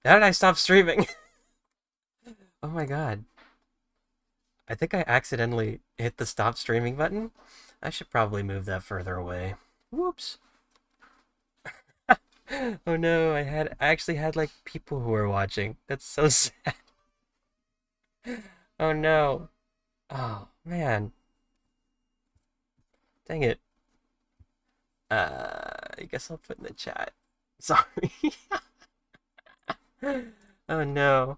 How did I stop streaming? Oh my god. I think I accidentally hit the stop streaming button. I should probably move that further away. Whoops. Oh no, I actually had like people who were watching. That's so sad. Oh no. Oh man. Dang it. I guess I'll put in the chat. Sorry. Oh no.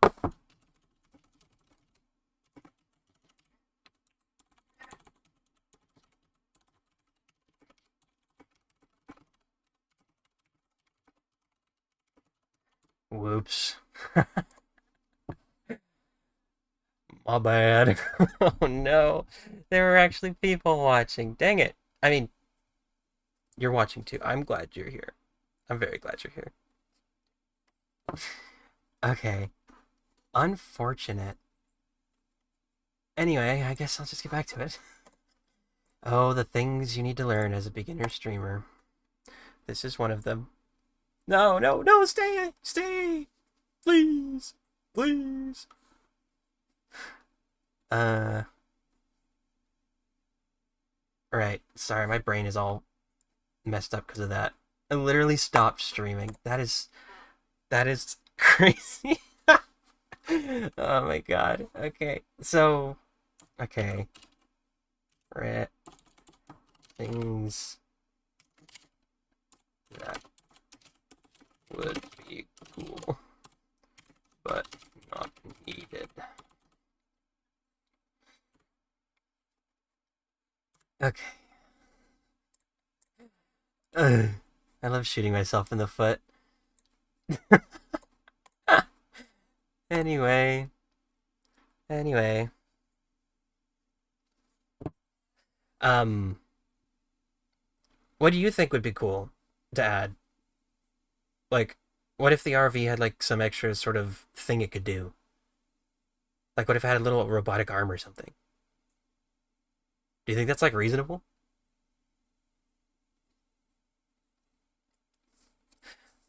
Whoops. My bad. Oh no. There were actually people watching. Dang it. I mean, you're watching too. I'm glad you're here. I'm very glad you're here. Okay. Unfortunate. Anyway, I guess I'll just get back to it. Oh, the things you need to learn as a beginner streamer. This is one of them. No, no, no, stay! Stay! Please! Please! Uh. Right. Sorry, my brain is all messed up because of that. I literally stopped streaming. That is crazy. Oh my god. Okay. So, okay. Right. Things that would be cool, but not needed. Okay. Ugh. I love shooting myself in the foot. Anyway, anyway. Um, what do you think would be cool to add? Like, what if the RV had like some extra sort of thing it could do? Like, what if it had a little robotic arm or something? Do you think that's like reasonable?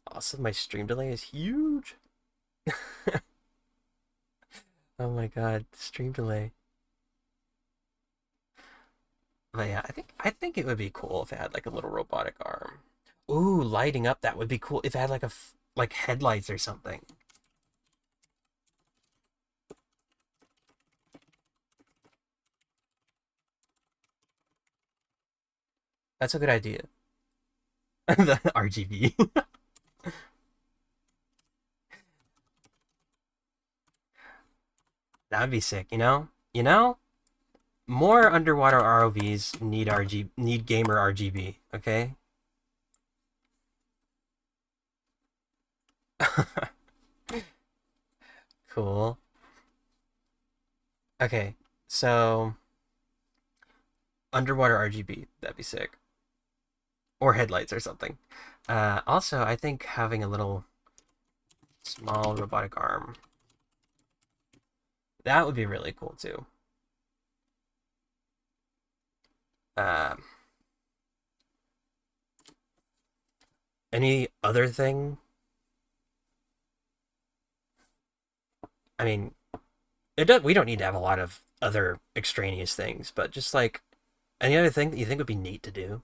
Also, my stream delay is huge. Oh my god, stream delay. But yeah, I think it would be cool if it had like a little robotic arm. Ooh, lighting up, that would be cool if it had like like headlights or something. That's a good idea. The RGB. That would be sick, you know? You know? More underwater ROVs need gamer RGB, okay? Cool. Okay, so underwater RGB, that'd be sick. Or headlights or something. Also, I think having a little small robotic arm, that would be really cool too. Um, any other thing? I mean, we don't need to have a lot of other extraneous things, but just like any other thing that you think would be neat to do.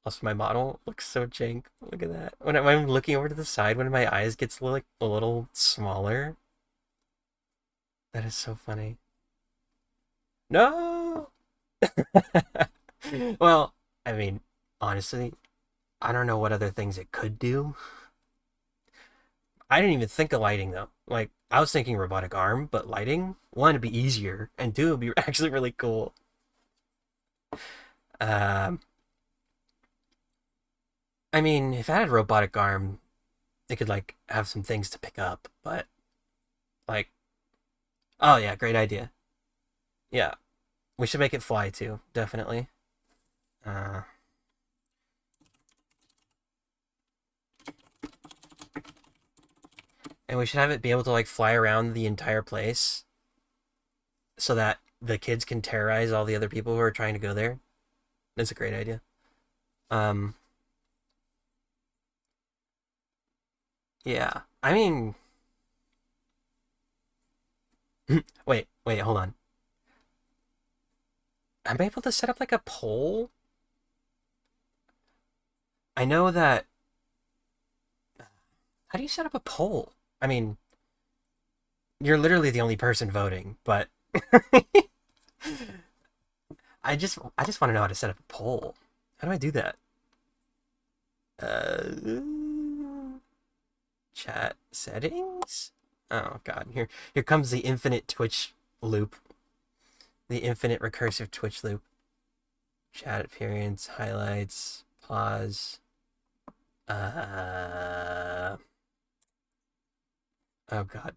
Also, my model looks so jank. Look at that. When I'm looking over to the side, when my eyes gets like a little smaller, that is so funny. No. Well, I mean, honestly, I don't know what other things it could do. I didn't even think of lighting though. Like I was thinking robotic arm, but lighting, one, it'd be easier, and two, it'd be actually really cool. Um, I mean, if I had a robotic arm, it could like have some things to pick up, but like, oh yeah, great idea. Yeah, we should make it fly too, definitely. Uh, and we should have it be able to like fly around the entire place so that the kids can terrorize all the other people who are trying to go there. It's a great idea. Um, yeah. I mean, wait, hold on. Am I able to set up like a poll? I know that. How do you set up a poll? I mean, you're literally the only person voting, but I just want to know how to set up a poll. How do I do that? Uh, chat settings. Oh god, here comes the infinite Twitch loop, the infinite recursive Twitch loop. Chat appearance, highlights, pause. Uh oh god.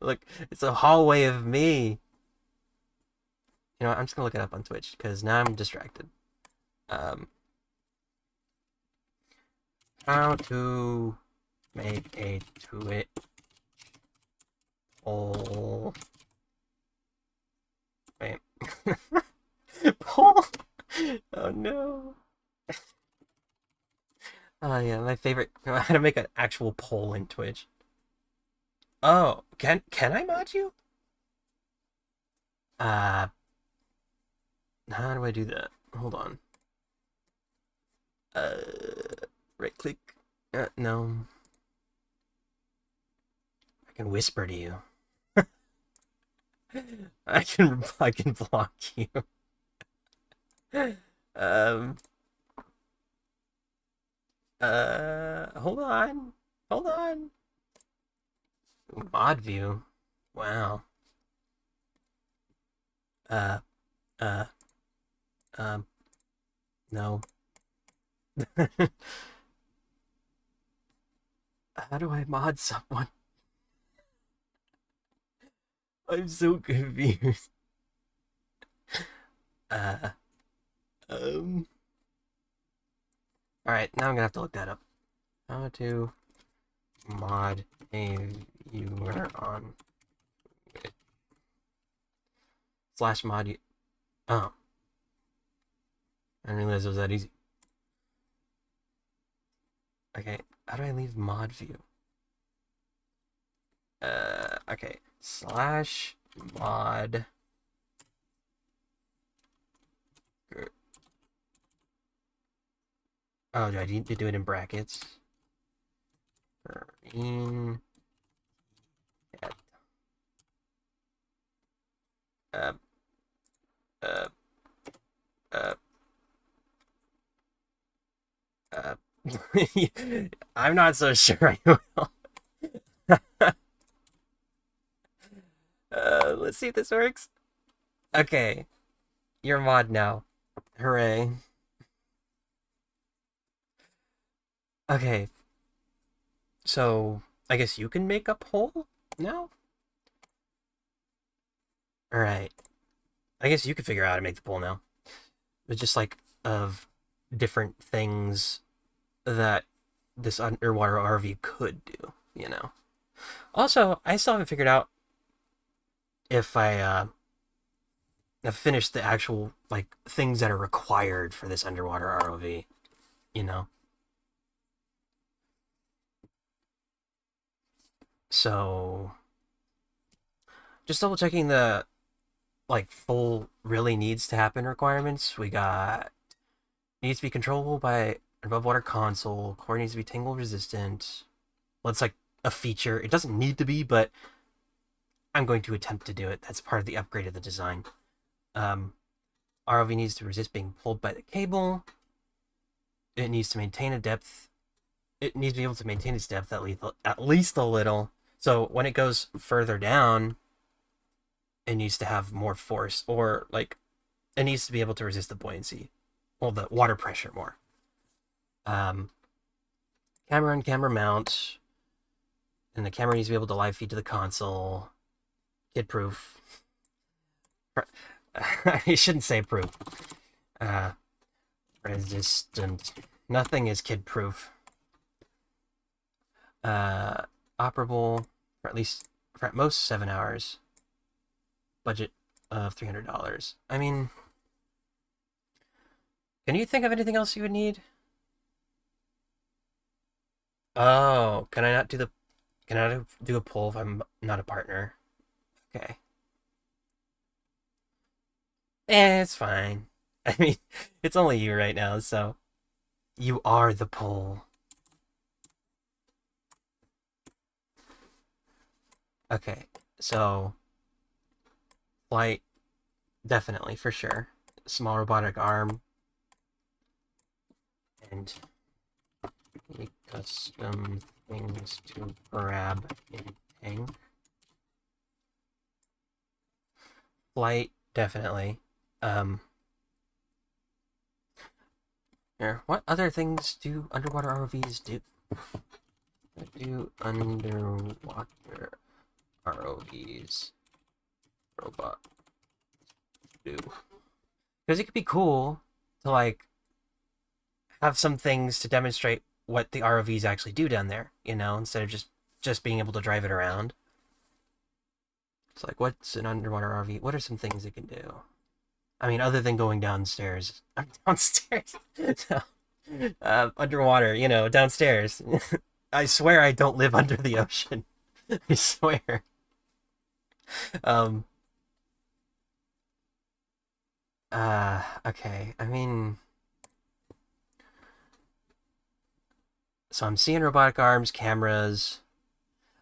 Look, it's a hallway of me. You know what, I'm just gonna look it up on Twitch because now I'm distracted. Um, how to make a Twitch poll. Wait. Poll? Oh no. Oh yeah, my favorite. How to make an actual poll in Twitch. Oh, can I mod you? Uh, how do I do that? Hold on. Uh, right click. No. I can whisper to you. I can block you. Um. Hold on. Hold on. Mod view. Wow. Uh. Uh. Um. No. How do I mod someone? I'm so confused. Uh. Um. All right, now I'm gonna have to look that up. How to mod a viewer on slash mod. Oh, I didn't realize it was that easy. Okay, how do I leave mod view? Okay, slash mod. Oh, do I need to do it in brackets? Green. Uh, uh, uh, uh. I'm not so sure I will. Let's see if this works. Okay, you're mod now. Hooray. Okay, so I guess you can make a poll now? Alright. I guess you can figure out how to make the poll now. But just like of different things that this underwater RV could do, you know. Also, I still haven't figured out if I have finished the actual like things that are required for this underwater ROV, you know. So just double checking the like full really needs to happen requirements. We got needs to be controllable by above water console. Core needs to be tangle resistant. Well, it's like a feature. It doesn't need to be, but I'm going to attempt to do it. That's part of the upgrade of the design. Um, ROV needs to resist being pulled by the cable. It needs to maintain a depth. It needs to be able to maintain its depth at least a little. So when it goes further down, it needs to have more force, or like it needs to be able to resist the buoyancy, well, the water pressure more. Um, camera and camera mount, and the camera needs to be able to live feed to the console. Kid proof. I shouldn't say proof. Uh, resistant. Nothing is kid proof. Operable for at most 7 hours. Budget of $300. I mean, Can you think of anything else you would need? Oh, can I not do the? Can I do a pull if I'm not a partner? Okay. It's fine. I mean, it's only you right now, so you are the pull. Okay, so flight, definitely for sure. Small robotic arm and custom things to grab in tank. Flight, definitely. Um, Here, what other things do underwater ROVs do? What do underwater ROVs robot do? Because it could be cool to like have some things to demonstrate what the ROVs actually do down there, instead of just being able to drive it around. It's like, what's an underwater RV? What are some things it can do? I mean, other than going downstairs. Downstairs. No. Underwater, downstairs. I swear I don't live under the ocean. I swear. Um, okay. I mean, so I'm seeing robotic arms, cameras.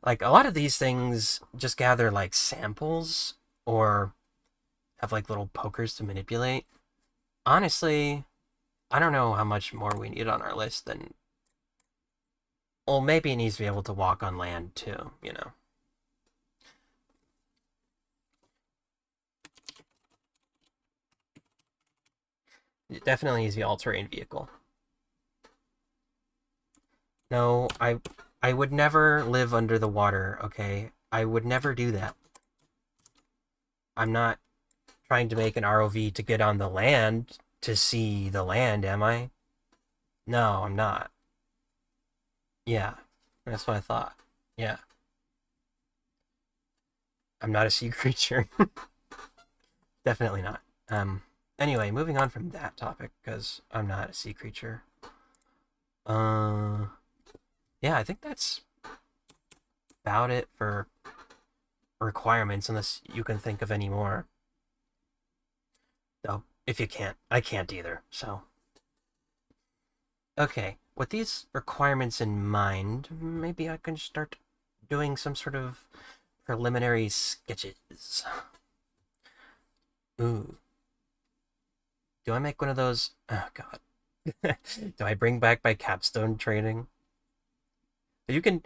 Like, a lot of these things just gather, like, samples or have, like, little pokers to manipulate. Honestly, I don't know how much more we need on our list than. Well, maybe it needs to be able to walk on land, too. It definitely needs to be all-terrain vehicle. No, I would never live under the water, okay? I would never do that. I'm not trying to make an ROV to get on the land to see the land, am I? No, I'm not. Yeah, that's what I thought. Yeah, I'm not a sea creature. Definitely not. Anyway, moving on from that topic, because I'm not a sea creature. Uh, yeah, I think that's about it for requirements, unless you can think of any more. Though, if you can't, I can't either, so. Okay, with these requirements in mind, maybe I can start doing some sort of preliminary sketches. Ooh, do I make one of those? Oh, God. Do I bring back my capstone training? You can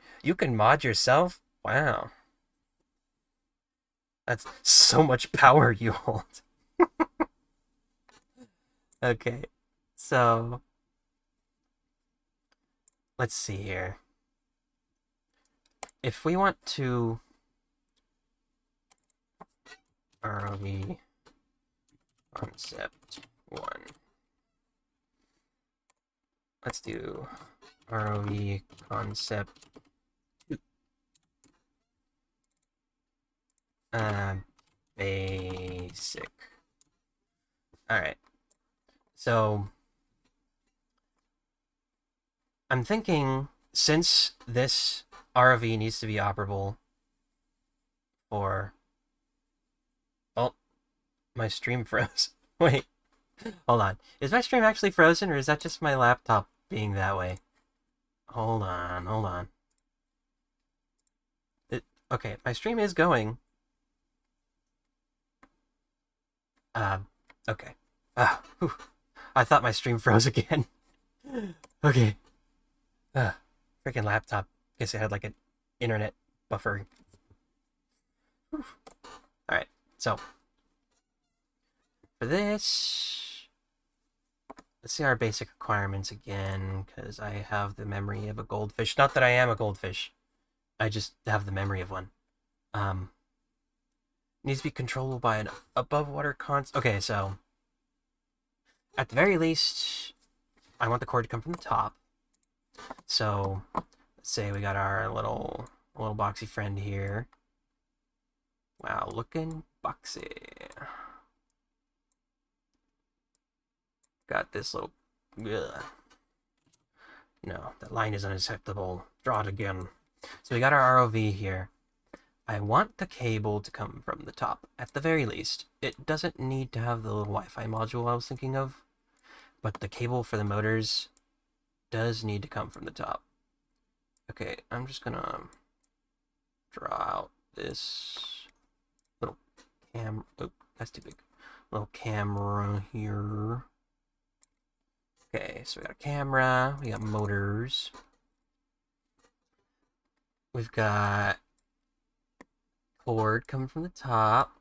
mod yourself? Wow. That's so much power you hold. Okay. So, let's see here. If we want to ROV concept 1. Let's do ROV concept 2. Basic. Alright. So, I'm thinking, since this ROV needs to be operable for. Oh, my stream froze. Wait, hold on. Is my stream actually frozen, or is that just my laptop being that way? Hold on, hold on. Okay, my stream is going. Uh, okay. Whew. I thought my stream froze again. Okay. Freaking laptop. Guess it had like an internet buffer. Alright, so for this, let's see our basic requirements again, because I have the memory of a goldfish. Not that I am a goldfish. I just have the memory of one. Needs to be controllable by an above water constant. Okay, so at the very least, I want the cord to come from the top. So let's say we got our little boxy friend here. Wow, looking boxy. got this little... Ugh. No, that line is unacceptable. Draw it again. So we got our ROV here. I want the cable to come from the top, at the very least. It doesn't need to have the little Wi-Fi module I was thinking of, but the cable for the motors does need to come from the top. Okay, I'm just gonna draw out this little cam... Oh, that's too big. Little camera here. Okay, so we got a camera, we got motors. We've got cord coming from the top.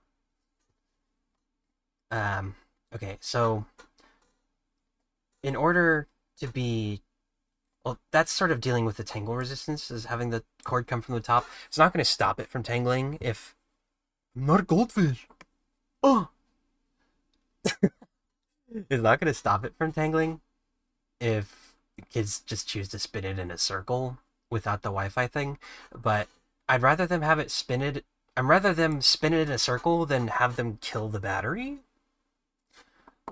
Okay, so in order to be... Well, that's sort of dealing with the tangle resistance, is having the cord come from the top. It's not going to stop it from tangling if... I'm not a goldfish! Oh! It's not going to stop it from tangling if kids just choose to spin it in a circle without the Wi-Fi thing, but I'd rather them have it spin it... I'd rather them spin it in a circle than have them kill the battery.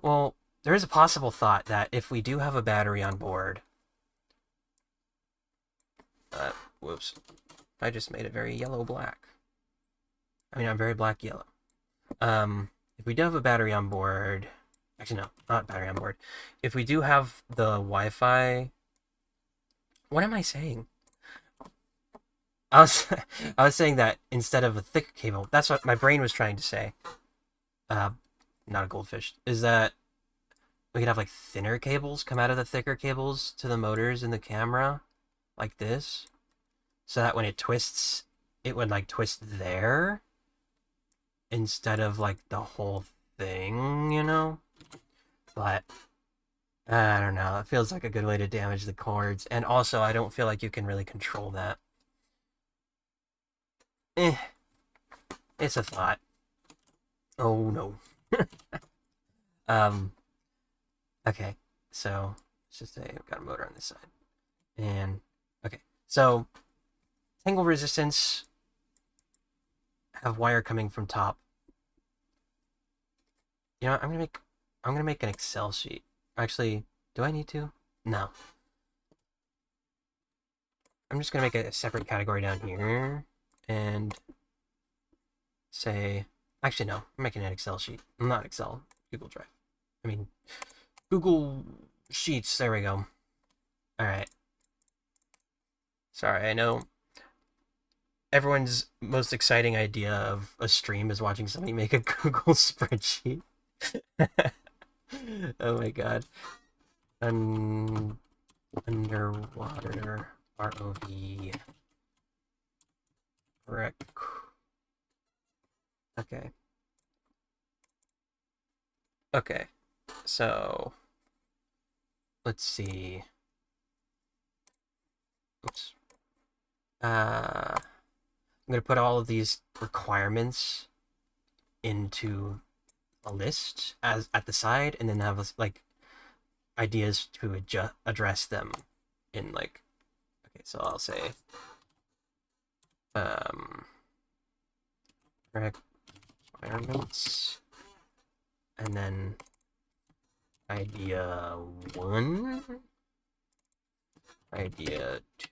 Well, there is a possible thought that if we do have a battery on board... whoops. I just made it very yellow-black. I mean, I'm very black-yellow. If we do have a battery on board... Actually, no, not battery on board. If we do have the Wi-Fi... What am I saying? I was saying that instead of a thick cable, that's what my brain was trying to say. Not a goldfish. Is that we could have like thinner cables come out of the thicker cables to the motors in the camera, like this, so that when it twists, it would like twist there instead of like the whole thing, you know? But I don't know. It feels like a good way to damage the cords, and also I don't feel like you can really control that. It's a thought. Oh no. Okay, so let's just say I've got a motor on this side. And okay, so tangle resistance, have wire coming from top. You know what, I'm gonna make an Excel sheet. Actually, do I need to? No. I'm just gonna make a separate category down here and say, actually no, I'm making an Excel sheet. Not Excel, Google Drive. I mean, Google Sheets, there we go. Alright. Sorry, I know everyone's most exciting idea of a stream is watching somebody make a Google spreadsheet. Oh my god. Underwater ROV. Correct. Okay. Okay. So let's see. Oops. I'm gonna put all of these requirements into a list as at the side, and then have like ideas to address them in like. Okay, so I'll say requirements, and then idea 1, idea 2,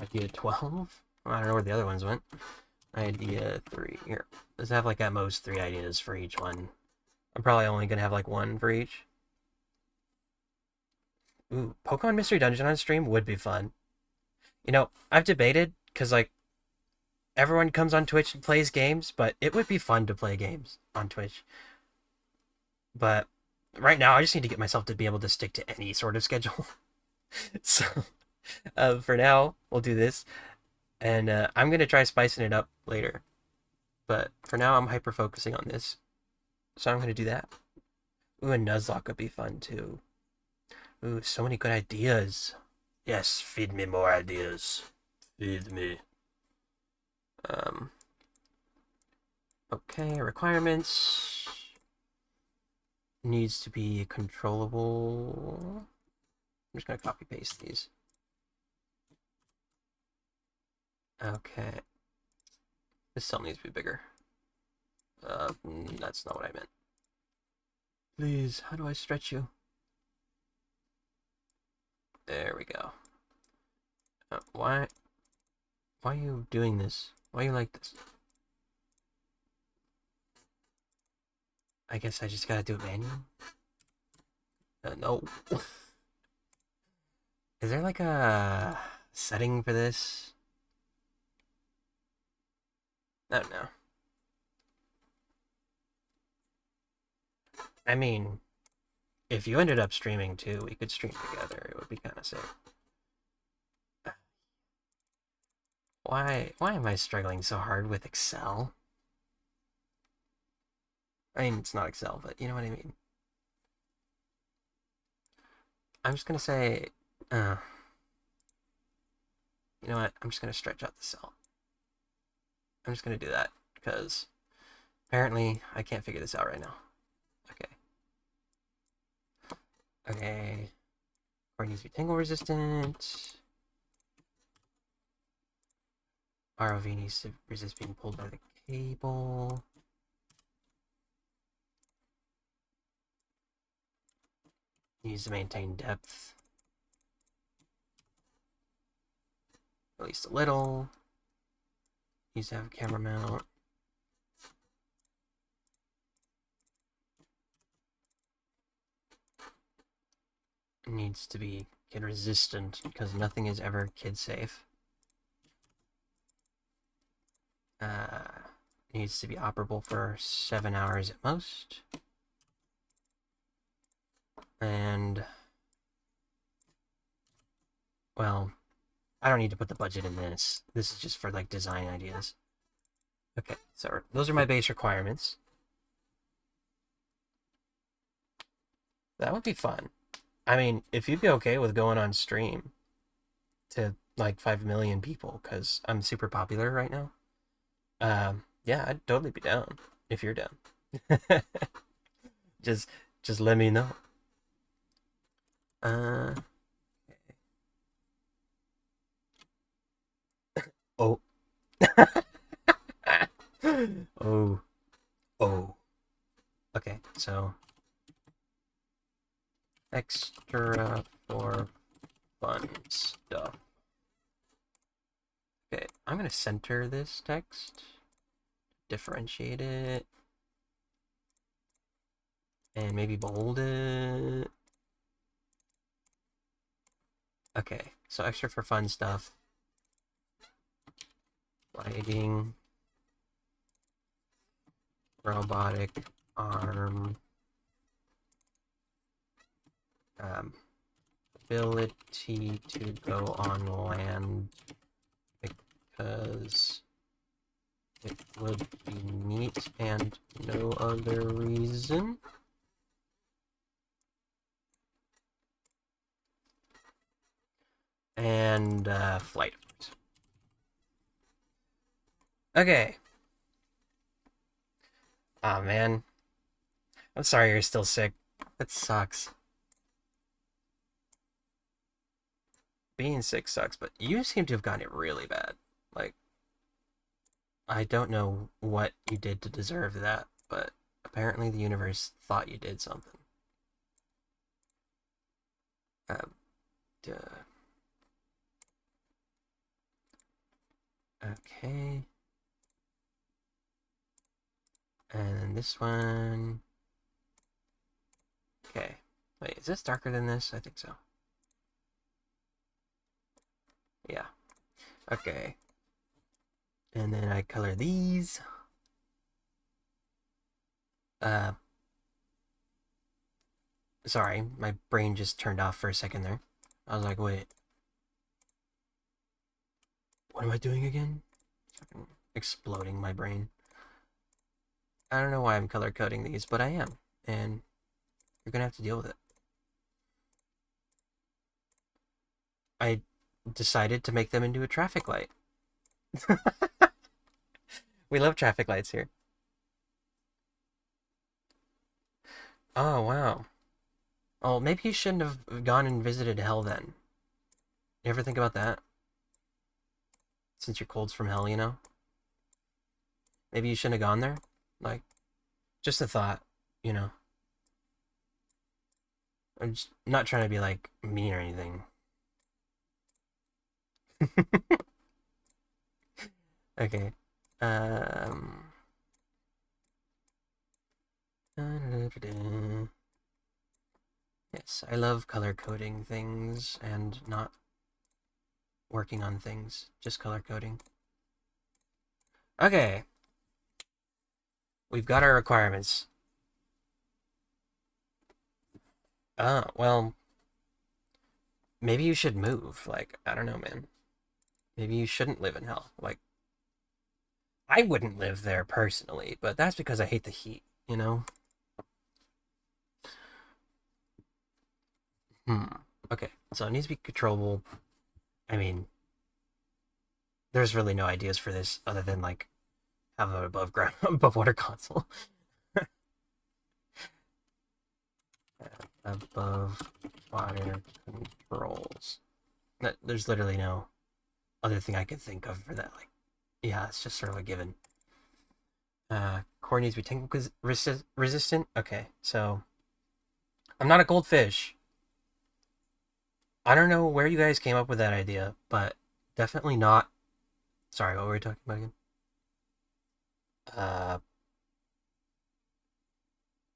idea 12. I don't know where the other ones went. Idea 3. Here, let's have like at most 3 ideas for each one. I'm probably only gonna have like 1 for each. Ooh, Pokemon Mystery Dungeon on stream would be fun. You know, I've debated, because like everyone comes on Twitch and plays games, but it would be fun to play games on Twitch. But right now, I just need to get myself to be able to stick to any sort of schedule. So, for now, we'll do this. And I'm going to try spicing it up later. But for now, I'm hyper-focusing on this. So I'm going to do that. Ooh, and Nuzlocke would be fun, too. Ooh, so many good ideas. Yes, feed me more ideas. Feed me. Okay, requirements. Needs to be controllable. I'm just going to copy-paste these. Okay. This cell needs to be bigger. That's not what I meant. Please, how do I stretch you? There we go. Why are you doing this? Why are you like this? I guess I just gotta do it manually. No. Is there like a setting for this? Oh no. I mean, if you ended up streaming too, we could stream together. It would be kind of sick. Why am I struggling so hard with Excel? I mean, it's not Excel, but you know what I mean. I'm just gonna say, uh, you know what? I'm just gonna stretch out the cell. I'm just gonna do that because apparently I can't figure this out right now. Okay. Okay. Core needs to be tangle resistant. ROV needs to resist being pulled by the cable. Needs to maintain depth. At least a little. Needs to have a camera mount. Needs to be kid resistant because nothing is ever kid safe. Needs to be operable for 7 hours at most. And, well, I don't need to put the budget in this. This is just for, like, design ideas. Okay, so those are my base requirements. That would be fun. I mean, if you'd be okay with going on stream to, like, 5 million people, because I'm super popular right now, yeah, I'd totally be down, if you're down. just, just let me know. Uh, oh. Oh. Oh. Okay, so extra for fun stuff. Okay, I'm gonna center this text, differentiate it, and maybe bold it. Okay, so extra for fun stuff. Lighting. Robotic arm. Ability to go on land because it would be neat and no other reason. And flight. Okay. Oh man. I'm sorry you're still sick. That sucks. Being sick sucks, but you seem to have gotten it really bad. Like, I don't know what you did to deserve that, but apparently the universe thought you did something. Duh. Okay. And this one. Okay. Wait, is this darker than this? I think so. Yeah. Okay. And then I color these. Sorry, my brain just turned off for a second there. I was like, wait. What am I doing again? Exploding my brain. I don't know why I'm color coding these, but I am. And you're gonna have to deal with it. I decided to make them into a traffic light. We love traffic lights here. Oh, wow. Oh, maybe you shouldn't have gone and visited hell then. You ever think about that? Since your cold's from hell, you know? Maybe you shouldn't have gone there? Like, just a thought, you know? I'm just not trying to be, like, mean or anything. Okay. Um. Yes, I love color coding things and not working on things, just color coding. Okay, we've got our requirements. Well, maybe you should move. Like, I don't know, man. Maybe you shouldn't live in hell. Like, I wouldn't live there personally, but that's because I hate the heat, you know? Hmm. Okay, so it needs to be controllable. I mean, there's really no ideas for this other than like have an above ground, above water console. Above water controls. There's literally no other thing I could think of for that. Like, yeah, it's just sort of a given. Core needs to be tangle resistant. Okay, so I'm not a goldfish. I don't know where you guys came up with that idea, but definitely not. Sorry, what were we talking about again? Uh,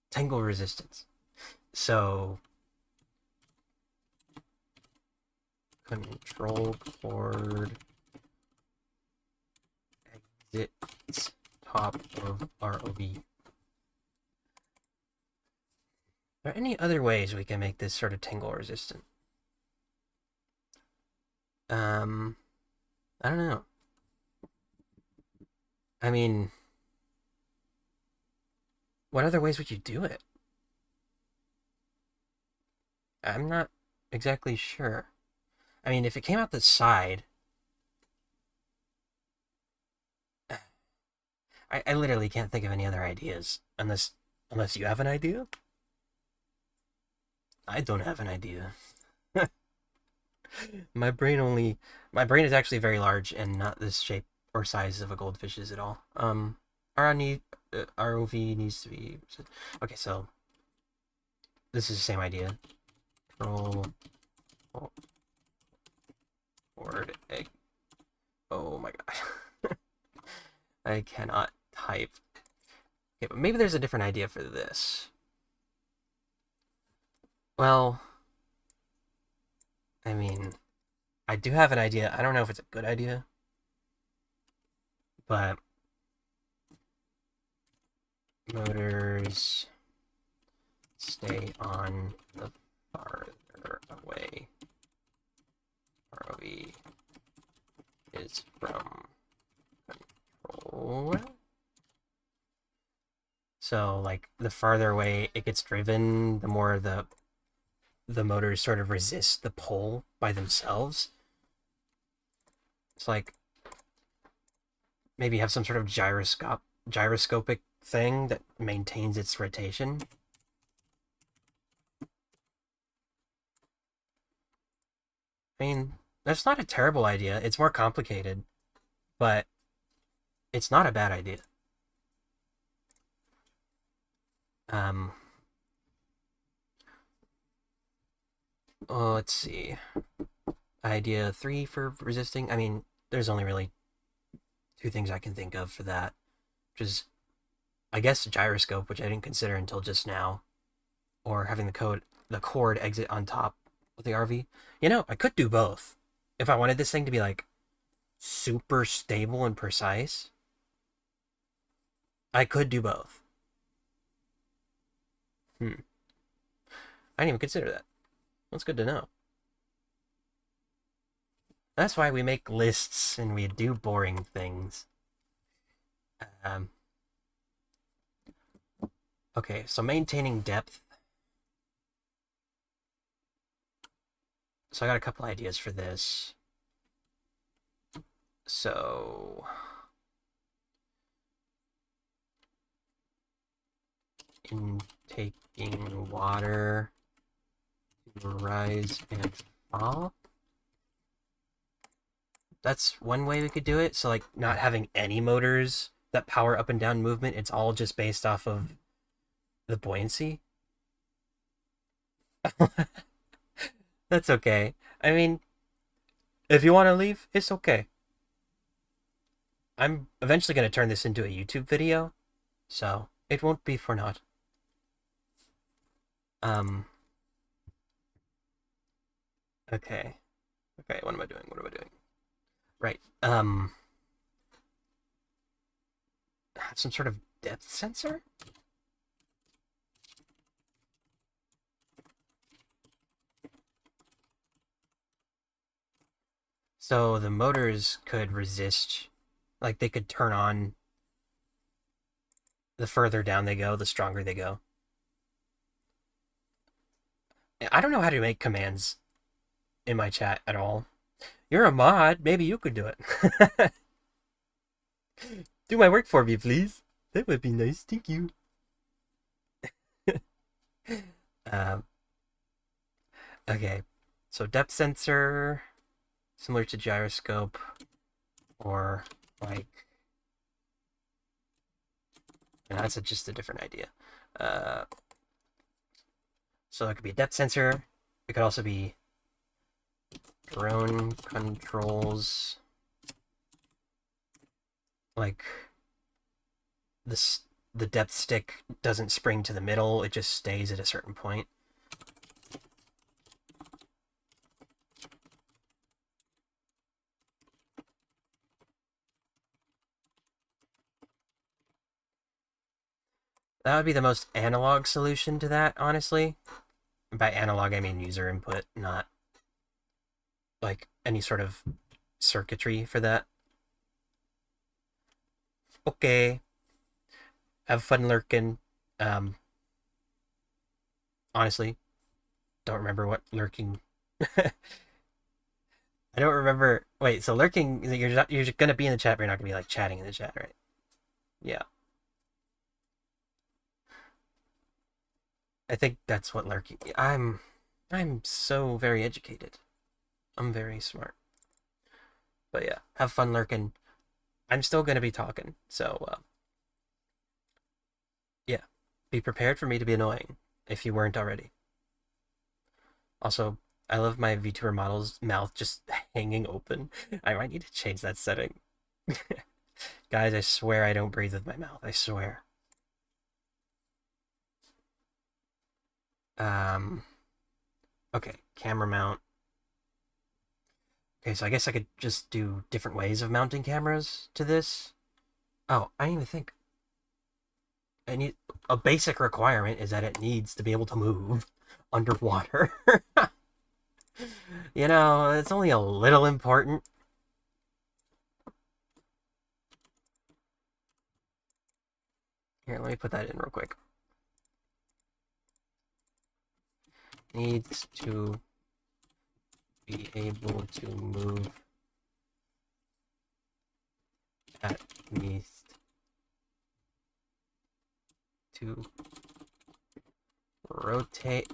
Tangle resistance. So control cord exits top of ROV. Are there any other ways we can make this sort of tangle resistant? Um, I don't know. I mean, what other ways would you do it? I'm not exactly sure. I mean, if it came out the side, I literally can't think of any other ideas unless you have an idea. I don't have an idea. my brain only my brain is actually very large and not this shape or size of a goldfish's at all. ROV needs to be okay. So this is the same idea. Control word egg. Oh my god, I cannot type. Okay, but maybe there's a different idea for this. Well, I mean, I do have an idea. I don't know if it's a good idea, but motors stay on the farther away ROV is from control. So, like, the farther away it gets driven, the more the motors sort of resist the pull by themselves. It's like maybe have some sort of gyroscopic thing that maintains its rotation. I mean, that's not a terrible idea. It's more complicated, but it's not a bad idea. Um, oh, let's see. Idea 3 for resisting. I mean, there's only really two things I can think of for that, which is, I guess, a gyroscope, which I didn't consider until just now, or having the cord exit on top of the RV. You know, I could do both. If I wanted this thing to be like super stable and precise, I could do both. Hmm. I didn't even consider that. That's good to know. That's why we make lists and we do boring things. Um, okay, so maintaining depth. So I got a couple ideas for this. So in taking water to rise and fall. That's one way we could do it. So like not having any motors that power up and down movement. It's all just based off of the buoyancy. That's okay. I mean, If you want to leave, it's okay. I'm eventually going to turn this into a YouTube video, so it won't be for naught. Um, okay. Okay, what am I doing? What am I doing? Right. Some sort of depth sensor? So the motors could resist, like they could turn on the further down they go, the stronger they go. I don't know how to make commands in my chat at all. You're a mod, maybe you could do it. Do my work for me, please. That would be nice, thank you. um, okay, so depth sensor, similar to gyroscope, or like, that's just a different idea. Uh, so it could be a depth sensor. It could also be drone controls, like this. The depth stick doesn't spring to the middle; it just stays at a certain point. That would be the most analog solution to that, honestly. By analog, I mean user input, not like any sort of circuitry for that. Okay. Have fun lurking. Um, honestly, don't remember what lurking. I don't remember. Wait, so lurking, you're gonna be in the chat, but you're not gonna be like chatting in the chat, right? Yeah. I think that's what lurking. I'm so very educated. I'm very smart. But yeah, have fun lurking. I'm still gonna be talking, so yeah, be prepared for me to be annoying if you weren't already. Also, I love my VTuber model's mouth just hanging open. I might need to change that setting. Guys, I swear I don't breathe with my mouth. I swear. Um, okay, camera mount. Okay, so I guess I could just do different ways of mounting cameras to this. Oh, I didn't even think. I need a basic requirement is that it needs to be able to move underwater. You know, it's only a little important. Here, let me put that in real quick. Needs to be able to move at least to rotate,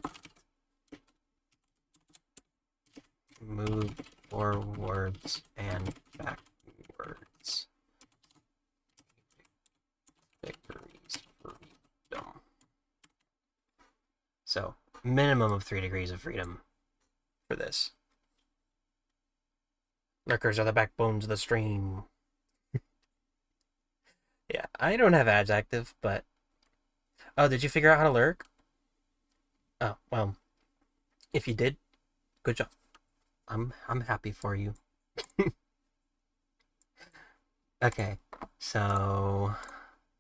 move forwards and backwards. Degrees freedom. So, minimum of 3 degrees of freedom for this. Lurkers are the backbones of the stream. Yeah, I don't have ads active, but... Oh, did you figure out how to lurk? Oh, well, if you did, good job. I'm happy for you. Okay, so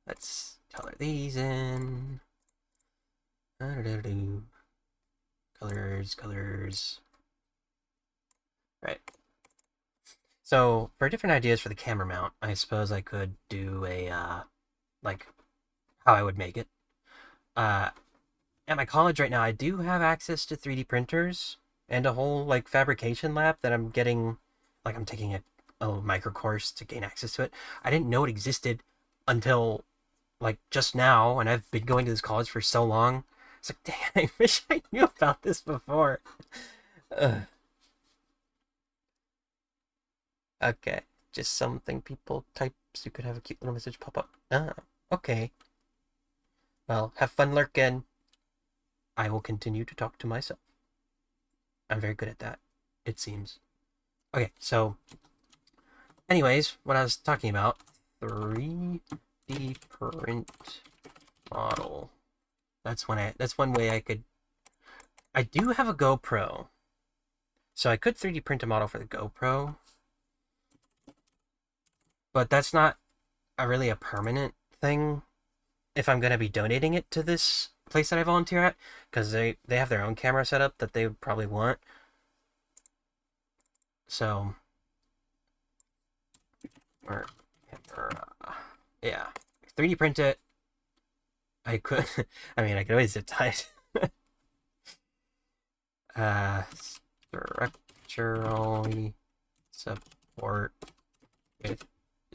let's color these in. Colors, colors. Right. So for different ideas for the camera mount, I suppose I could do a like how I would make it. Uh, at my college right now, I do have access to 3D printers and a whole like fabrication lab that I'm getting. Like I'm taking a micro course to gain access to it. I didn't know it existed until like just now, and I've been going to this college for so long. It's like, dang, I wish I knew about this before. Ugh. Okay, just something people type so you could have a cute little message pop up. Ah, okay. Well, have fun lurking. I will continue to talk to myself. I'm very good at that, it seems. Okay, so anyways, what I was talking about, 3D print model. That's one way I could. I do have a GoPro, so I could 3D print a model for the GoPro, but that's not really a permanent thing if I'm going to be donating it to this place that I volunteer at, because they have their own camera setup that they would probably want. So, or, yeah, 3D print it. I could, I mean, I could always zip tie it. Structurally support with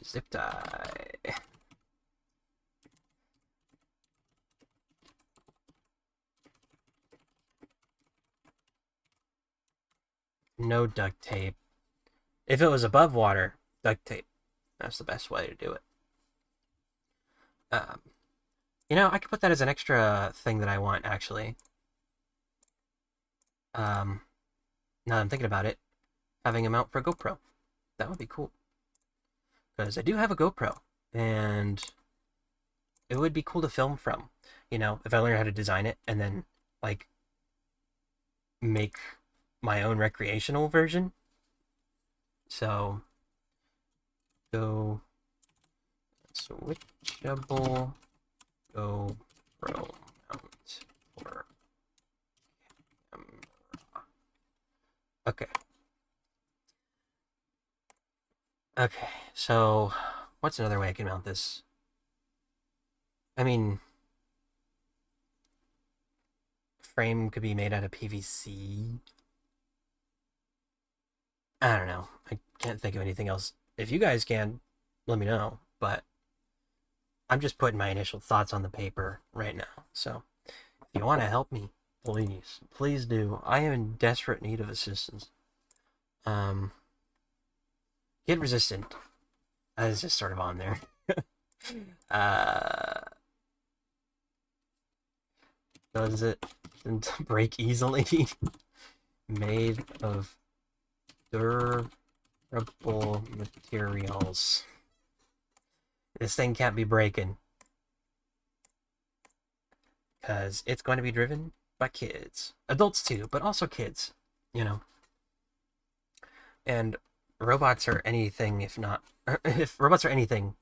zip tie. No duct tape. If it was above water, duct tape. That's the best way to do it. Um, I could put that as an extra thing that I want, actually. Um, Now that I'm thinking about it, having a mount for a GoPro. That would be cool. Because I do have a GoPro, and it would be cool to film from. If I learn how to design it and then, like, make my own recreational version. So, go switchable GoPro mount for camera. Okay. Okay, so what's another way I can mount this? I mean, frame could be made out of PVC. I don't know. I can't think of anything else. If you guys can, let me know. But I'm just putting my initial thoughts on the paper right now. So if you want to help me, please do. I am in desperate need of assistance. Um, Get resistant. That is just sort of on there. uh, does it break easily? Made of durable materials. This thing can't be breaking. Because it's going to be driven by kids. Adults too, but also kids, you know. And robots are anything if not... If robots are anything,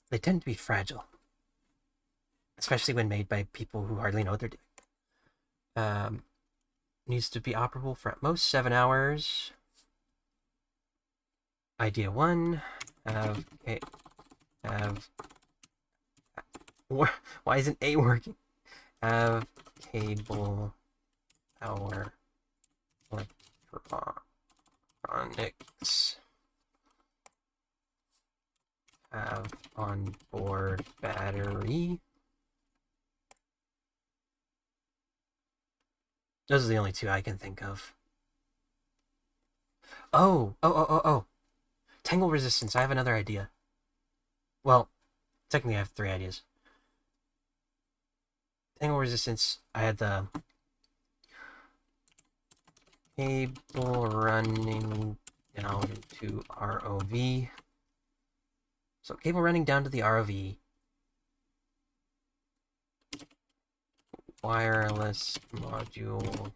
they tend to be fragile. Especially when made by people who hardly know what they're doing. Needs to be operable for at most 7 hours. Idea 1. Have... Why isn't A working? Have cable power electronics. Have onboard battery. Those are the only two I can think of. Oh. Tangle resistance. I have another idea. Well, technically I have 3 ideas. Tangle resistance. I had the cable running down to ROV. So cable running down to the ROV. Wireless module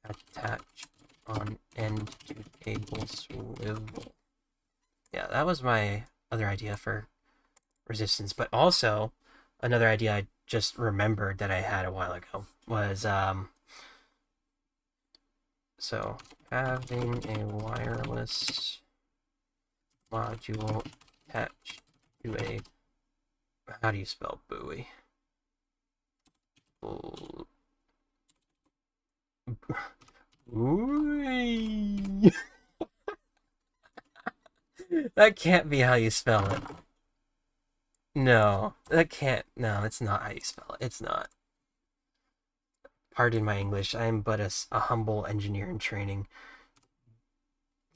attached on end to cable swivel. Yeah, that was my other idea for resistance. But also, another idea I just remembered that I had a while ago was, so having a wireless module attached to a, how do you spell buoy? Buoy. That can't be how you spell it. No, that can't. No, it's not how you spell it. It's not. Pardon my English. I am but a humble engineer in training.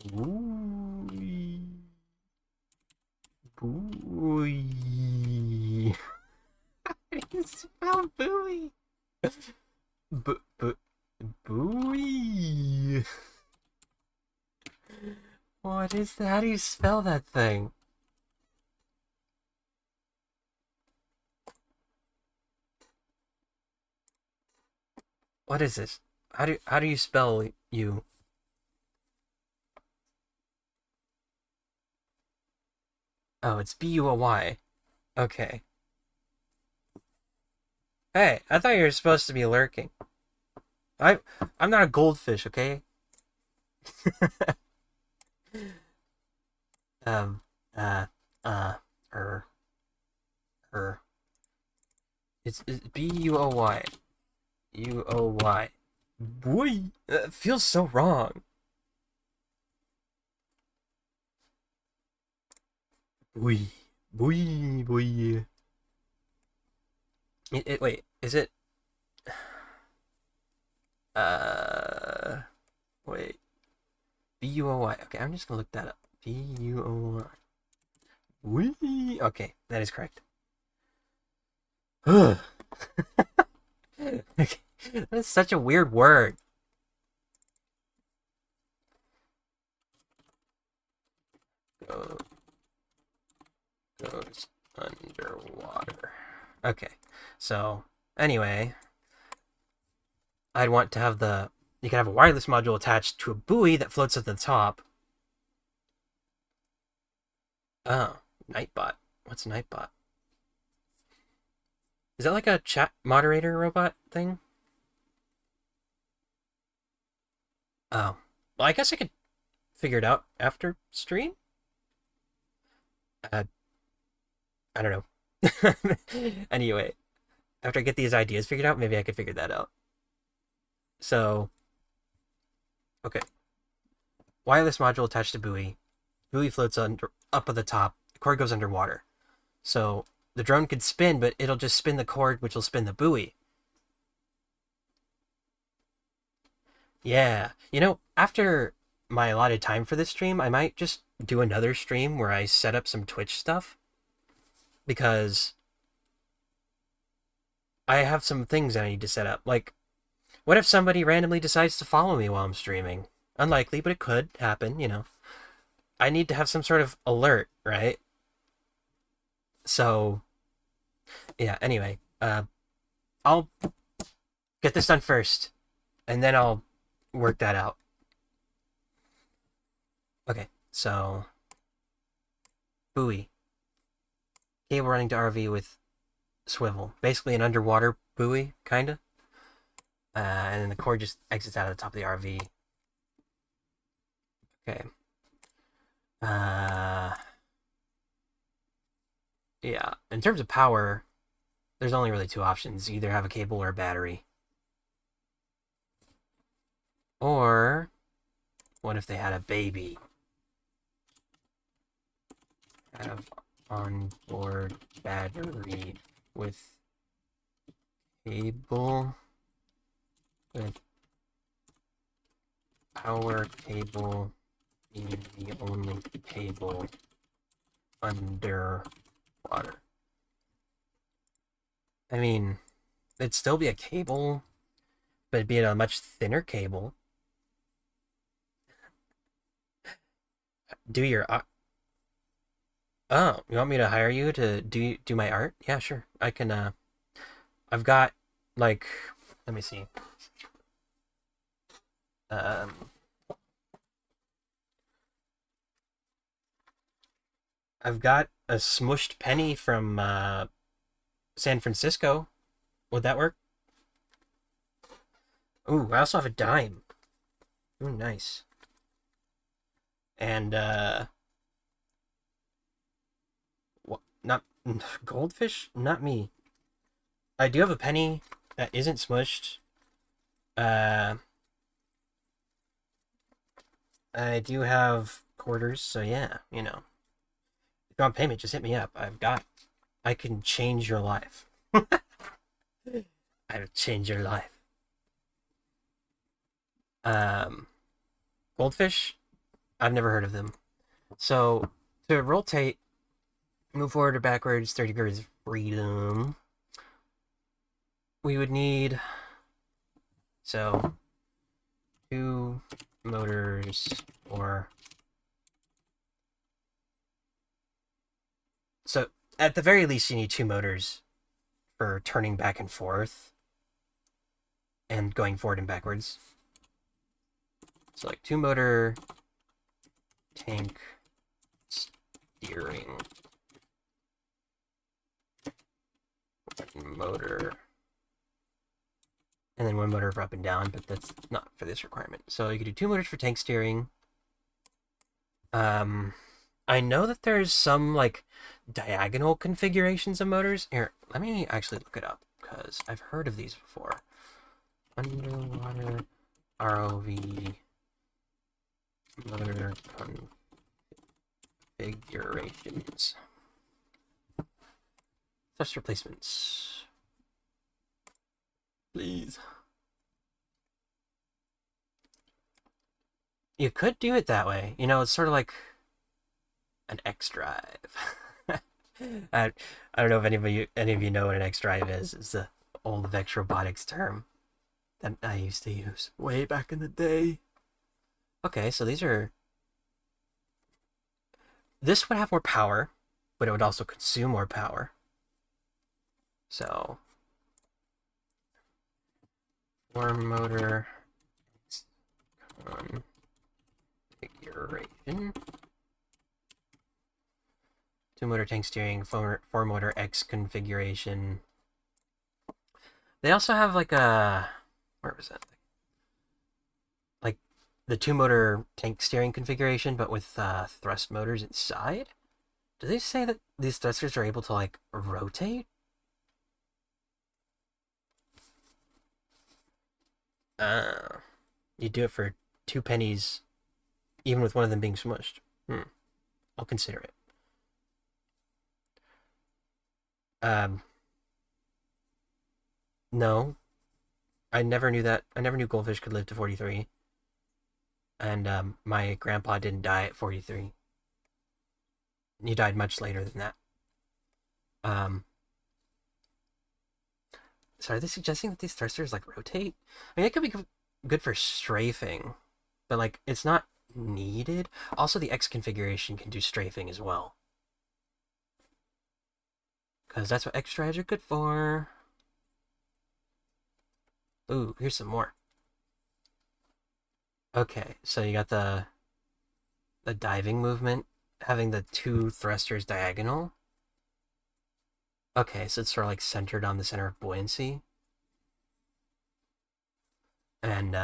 Buoy. Buoy. How do you spell buoy? Buoy. What is that? How do you spell that thing? What is this? How do you spell you? Oh, it's B-U-O-Y. Okay. Hey, I thought you were supposed to be lurking. I I'm not a goldfish, okay? um uh uh er er it's B-U-O-Y. U-O-Y. Boy, that feels so wrong. Boy. Boy. Wait, is it uh wait. B-U-O-Y. Okay, I'm just gonna look that up. B-U-O-Y. Wee. Okay, that is correct. Okay. That is such a weird word. Go, goes underwater. Okay, so anyway, I'd want to have you can have a wireless module attached to a buoy that floats at the top. Oh, Nightbot. What's Nightbot? Is that like a chat moderator robot thing? Oh, well, I guess I could figure it out after stream. Uh, I don't know. Anyway, after I get these ideas figured out, maybe I could figure that out. So, okay. Wireless module attached to buoy. Buoy floats up at the top. The cord goes underwater. So the drone could spin, but it'll just spin the cord, which will spin the buoy. Yeah. After my allotted time for this stream, I might just do another stream where I set up some Twitch stuff because I have some things I need to set up. Like, what if somebody randomly decides to follow me while I'm streaming? Unlikely, but it could happen. I need to have some sort of alert, right? So, yeah, anyway, I'll get this done first, and then I'll work that out. Okay, so buoy. Cable running to RV with swivel. Basically an underwater buoy, kinda. And then the cord just exits out of the top of the RV. Okay. Yeah. In terms of power, there's only really two options. You either have a cable or a battery. Or, what if they had a baby? Have onboard battery with cable with power cable being the only cable underwater. I mean, it'd still be a cable, but it'd be a much thinner cable. Do your oh, you want me to hire you to do my art? Yeah, sure. I can I've got like let me see. Um I've got a smushed penny from San Francisco. Would that work? Ooh, I also have a dime. Ooh, nice. And what? Not goldfish? Not me. I do have a penny that isn't smushed. Uh, I do have quarters, so yeah, If you want payment, just hit me up. I can change your life. I will change your life. Um, Goldfish? I've never heard of them. So, to rotate, move forward or backwards 30 degrees of freedom, we would need, so, two motors or at the very least, you need two motors for turning back and forth and going forward and backwards. So like two motor, tank, steering, one motor, and then one motor for up and down, but that's not for this requirement. So you could do two motors for tank steering. I know that there's some like diagonal configurations of motors. Here, let me actually look it up because I've heard of these before. Underwater ROV motor configurations. Thrust replacements. Please. You could do it that way. You know, it's sort of like an X drive. I, I don't know if any of you know what an X drive is. It's the old Vex Robotics term that I used to use way back in the day. Okay, so these are. This would have more power, but it would also consume more power. So, one motor configuration. Two motor tank steering, four motor X configuration. They also have like a, where was that? Like the two motor tank steering configuration, but with thrust motors inside. Do they say that these thrusters are able to like rotate? Uh, you do it for 2 pennies, even with one of them being smushed. I'll consider it. Um, no, I never knew that. I never knew goldfish could live to 43. And my grandpa didn't die at 43. He died much later than that. Um, so are they suggesting that these thrusters like rotate? I mean, it could be good for strafing, but like it's not needed. Also, the X configuration can do strafing as well, because that's what X drives are good for. Ooh, here's some more. Okay, so you got the diving movement, having the two thrusters diagonal. Okay, so it's sort of like centered on the center of buoyancy. And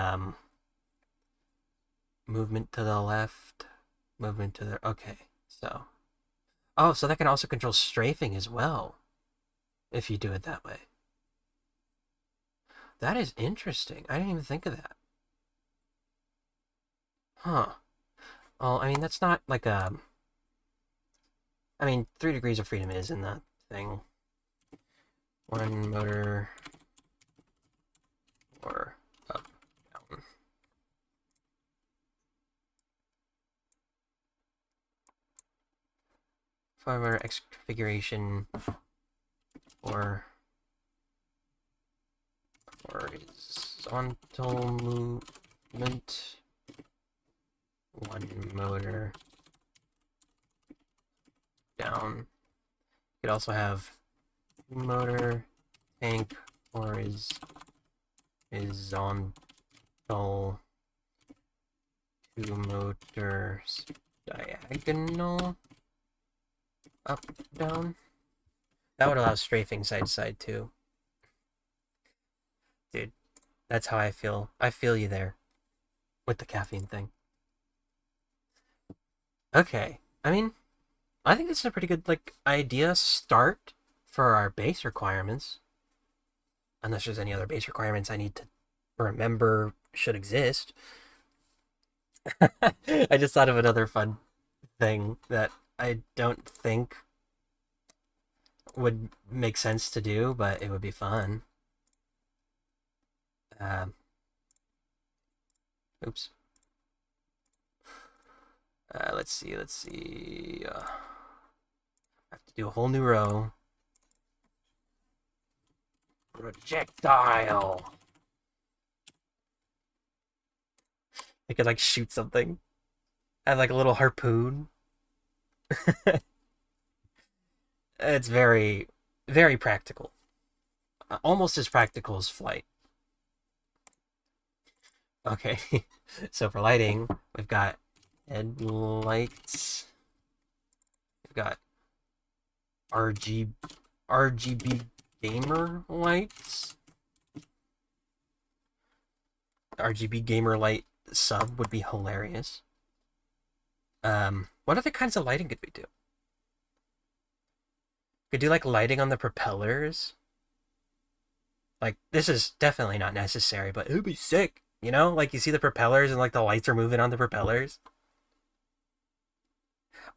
movement to the left, movement to the, okay, so. Oh, so that can also control strafing as well, if you do it that way. That is interesting. I didn't even think of that. Huh. Well, I mean, that's not like a, I mean, 3 degrees of freedom is in that thing. One motor or up, down. Four motor X configuration or horizontal movement. One motor down. You could also have motor tank or horizontal, two motors diagonal, up, down. That would allow strafing side to side too. Dude, that's how I feel. I feel you there with the caffeine thing. Okay. I mean, I think this is a pretty good like idea start for our base requirements. Unless there's any other base requirements I need to remember should exist. I just thought of another fun thing that I don't think would make sense to do, but it would be fun. Um, oops. Let's see. I have to do a whole new row. Projectile. I could like shoot something. Have like a little harpoon. It's very, very practical. Almost as practical as flight. Okay, so for lighting, we've got headlights. We've got RGB gamer lights. RGB gamer light sub would be hilarious. What other kinds of lighting could we do? Could do like lighting on the propellers. Like this is definitely not necessary, but it would be sick. You know, like you see the propellers and like the lights are moving on the propellers.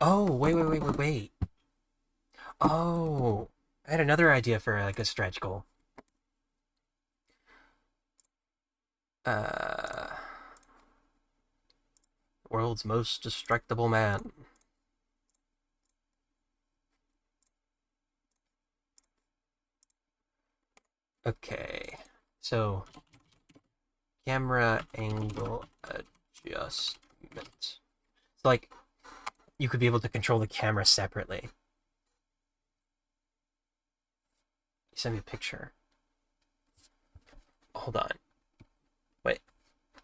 Oh, wait. Oh, I had another idea for like a stretch goal. Uh, World's most destructible man. Okay, so camera angle adjustment. So like you could be able to control the camera separately. You send me a picture. Hold on. Wait,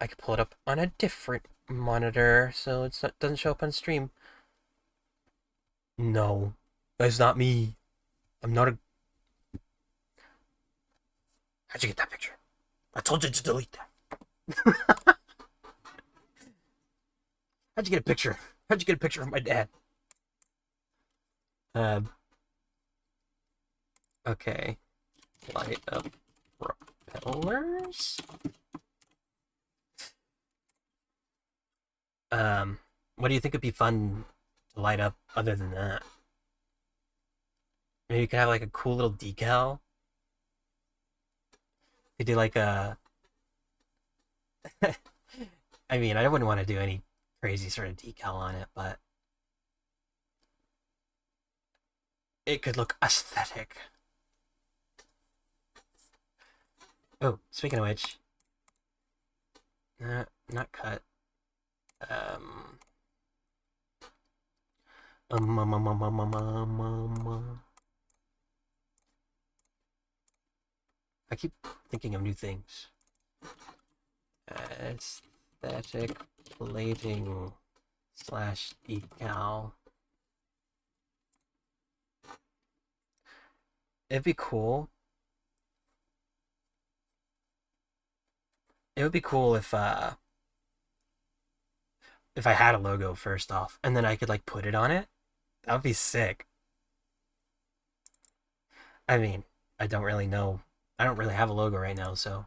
I could pull it up on a different monitor so it doesn't show up on stream. No, that's not me. I'm not a. How'd you get that picture? I told you to delete that. How'd you get a picture? How'd you get a picture of my dad? Uh, okay. Light up propellers. What do you think would be fun to light up other than that? Maybe you could have like a cool little decal. You could do like a. I mean, I wouldn't want to do any crazy sort of decal on it, but it could look aesthetic. Oh, speaking of which, not cut. Um, um, um, um, um, um, um, um, I keep thinking of new things. Aesthetic plating slash decal. It'd be cool. It would be cool if I had a logo first off, and then I could like put it on it. That would be sick. I mean, I don't really know. I don't really have a logo right now, so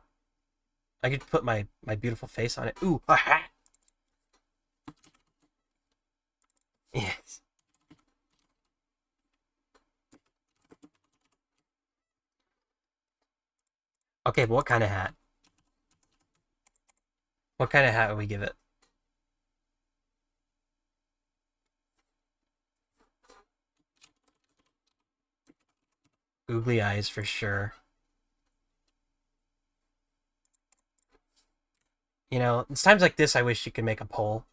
I could put my beautiful face on it. Ooh, a hat. Yes. Okay, but what kind of hat? What kind of hat would we give it? Googly eyes for sure. You know, it's times like this I wish you could make a poll.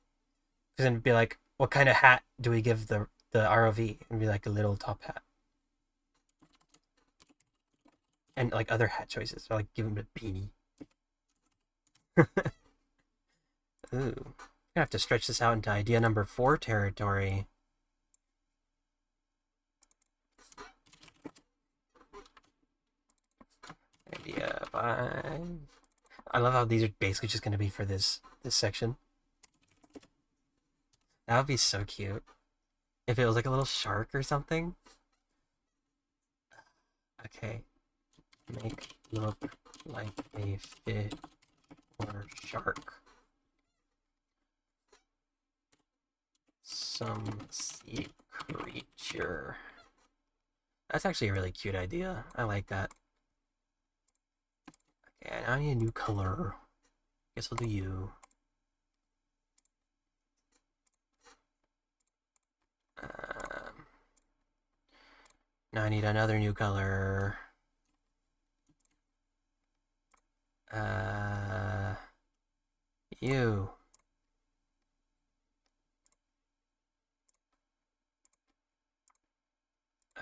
Because then it'd be like, what kind of hat do we give the ROV? And be like a little top hat. And like other hat choices. Or like give him a beanie. Ooh. Gonna have to stretch this out into idea number 4 territory. Idea 5. I love how these are basically just gonna be for this section. That would be so cute. If it was like a little shark or something. Okay. Make look like a fish or shark. Some sea creature. That's actually a really cute idea. I like that. Okay, now I need a new color. Guess I'll do you. Um, Now I need another new color. Uh, you.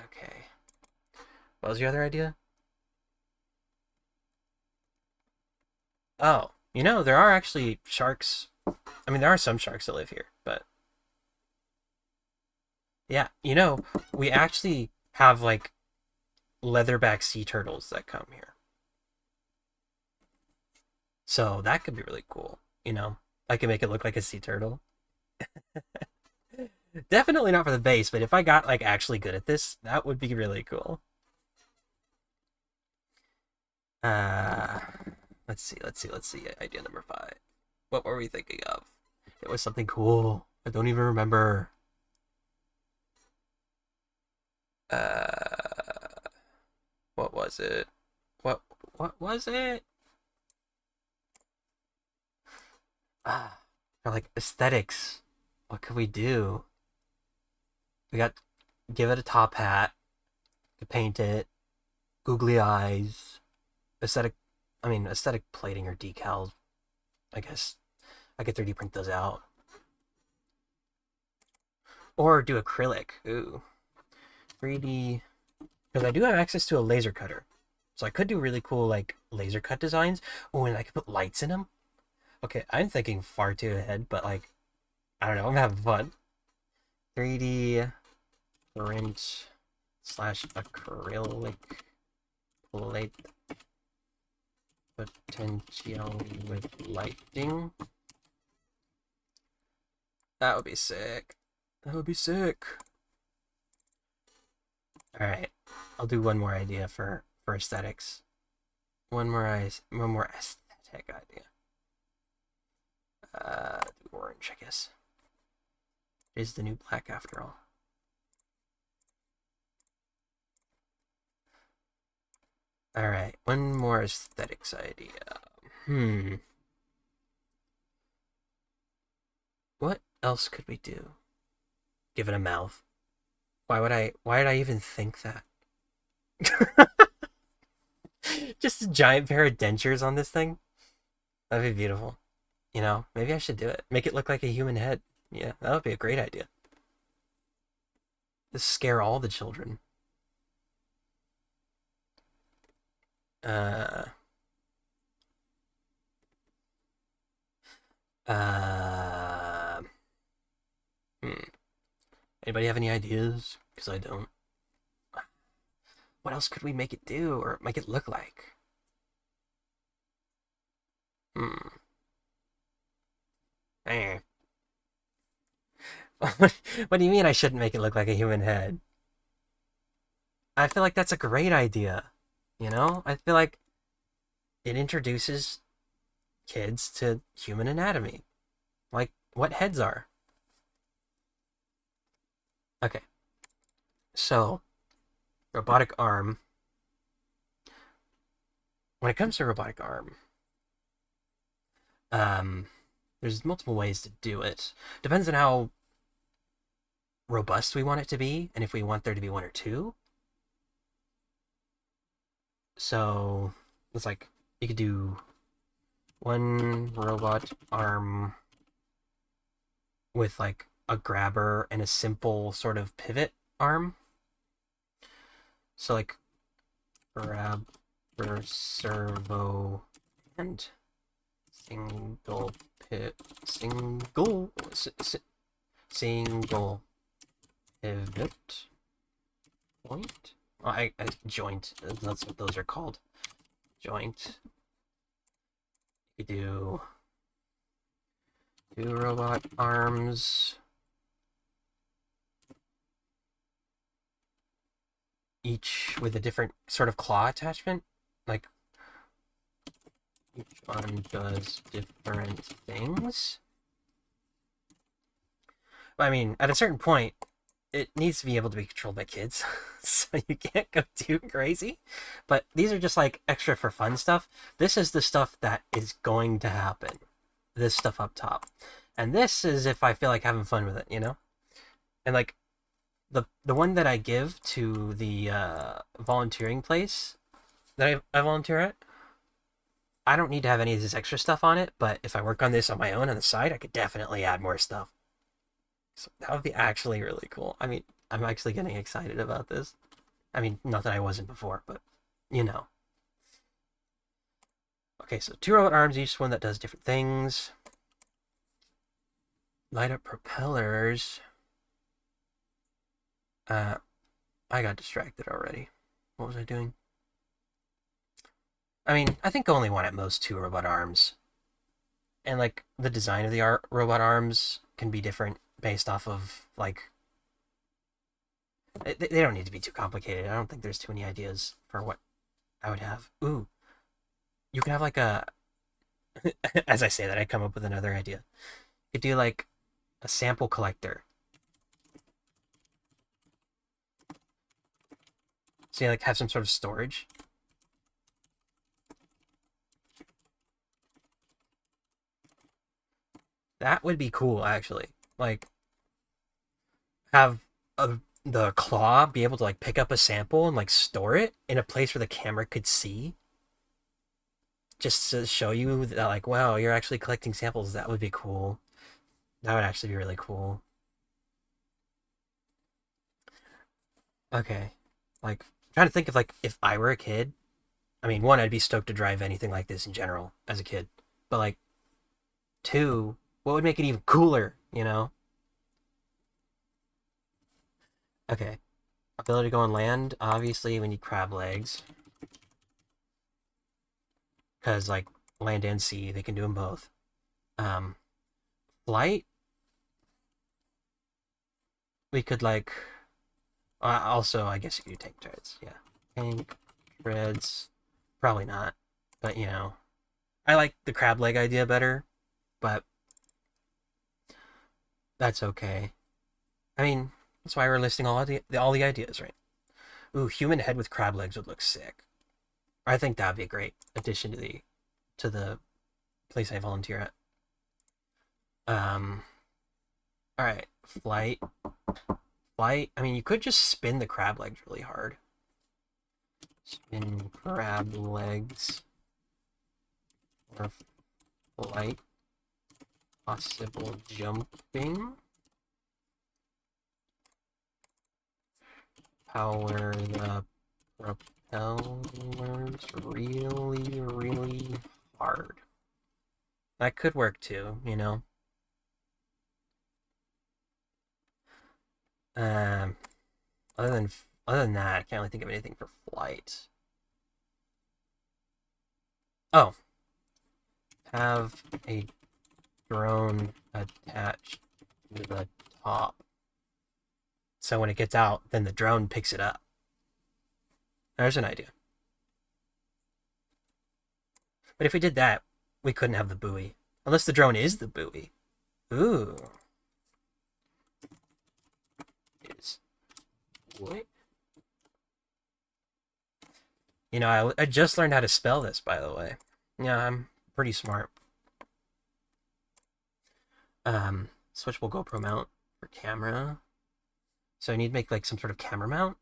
Okay. What was your other idea? Oh, there are actually sharks. I mean, there are some sharks that live here, but yeah, we actually have like leatherback sea turtles that come here. So that could be really cool. I can make it look like a sea turtle. Definitely not for the base, but if I got like actually good at this, that would be really cool. Uh, let's see. Idea number 5. What were we thinking of? It was something cool. I don't even remember. Uh, what was it? What what was it? Ah, for like aesthetics. What could we do? We got give it a top hat, paint it, googly eyes, aesthetic. I mean, aesthetic plating or decals. I guess I could 3D print those out, or do acrylic. Ooh, 3D. Because I do have access to a laser cutter, so I could do really cool like laser cut designs. Oh, and I could put lights in them. Okay, I'm thinking far too ahead, but like I don't know, I'm having fun. 3D print slash acrylic plate potential with lighting. That would be sick. That would be sick. All right, I'll do one more idea for aesthetics. One more aesthetic idea. Orange, I guess. It is the new black after all. All right, one more aesthetics idea. What else could we do? Give it a mouth. Why did I even think that? Just a giant pair of dentures on this thing? That'd be beautiful. Maybe I should do it. Make it look like a human head. Yeah, that would be a great idea. Just scare all the children. Uh, uh, hmm. Anybody have any ideas? Because I don't. What else could we make it do or make it look like? Hmm. Eh. What do you mean I shouldn't make it look like a human head? I feel like that's a great idea. I feel like it introduces kids to human anatomy, like what heads are. Okay, so robotic arm. When it comes to robotic arm, um, there's multiple ways to do it. Depends on how robust we want it to be, and if we want there to be one or two. So it's like you could do one robot arm with like a grabber and a simple sort of pivot arm. So like grabber, servo, and single pivot, single pivot point. Oh, I joint. That's what those are called. Joint. You do two robot arms. Each with a different sort of claw attachment. Like each one does different things. I mean, at a certain point, it needs to be able to be controlled by kids, so you can't go too crazy. But these are just like extra for fun stuff. This is the stuff that is going to happen. This stuff up top. And this is if I feel like having fun with it. And like the one that I give to the volunteering place that I volunteer at, I don't need to have any of this extra stuff on it, but if I work on this on my own on the side, I could definitely add more stuff. So that would be actually really cool. I mean, I'm actually getting excited about this. I mean, not that I wasn't before, but you know. Okay, so 2 robot arms, each one that does different things. Light up propellers. I got distracted already. What was I doing? I mean, I think only one at most 2 robot arms. And like the design of the robot arms can be different based off of like they don't need to be too complicated. I don't think there's too many ideas for what I would have. Ooh, you could have like a as I say that I come up with another idea. You could do like a sample collector. So you like have some sort of storage. That would be cool actually. Like have the claw be able to like pick up a sample and like store it in a place where the camera could see, just to show you that like, wow, you're actually collecting samples. That would be cool. That would actually be really cool. Okay, like I'm trying to think of like if I were a kid. I mean, one, I'd be stoked to drive anything like this in general as a kid, but like two, what would make it even cooler? You know? Okay, ability to go on land. Obviously, we need crab legs because like land and sea, they can do them both. Um, Flight, we could like also, I guess you could do tank treads. Yeah, tank treads, probably not, but you know, I like the crab leg idea better, but that's okay. I mean, that's why we're listing all the ideas, right? Ooh, human head with crab legs would look sick. I think that'd be a great addition to the place I volunteer at. Um, all right, flight, flight. I mean, you could just spin the crab legs really hard. Spin crab legs or flight. Possible jumping. Power the propellers really, really hard. That could work too, you know. Um, other than other than that, I can't really think of anything for flight. Oh, have a drone attached to the top. So when it gets out, then the drone picks it up. There's an idea. But if we did that, we couldn't have the buoy. Unless the drone is the buoy. Ooh. Is what? You know, I just learned how to spell this, by the way. Yeah, I'm pretty smart. Switchable GoPro mount for camera. So I need to make like some sort of camera mount.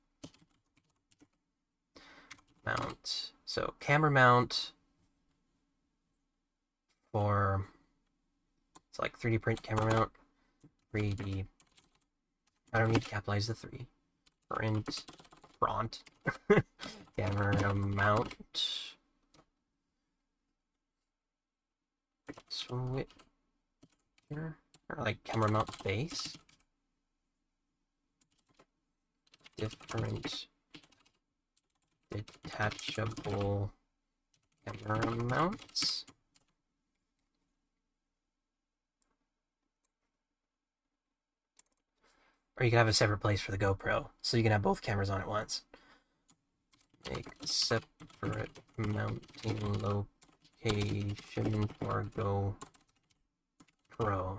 Mount. So camera mount for it's like 3D print camera mount. 3D. I don't need to capitalize the 3. Front. Camera mount. Switch. Or like camera mount base. Different detachable camera mounts. Or you can have a separate place for the GoPro, so you can have both cameras on at once. Make separate mounting location for GoPro.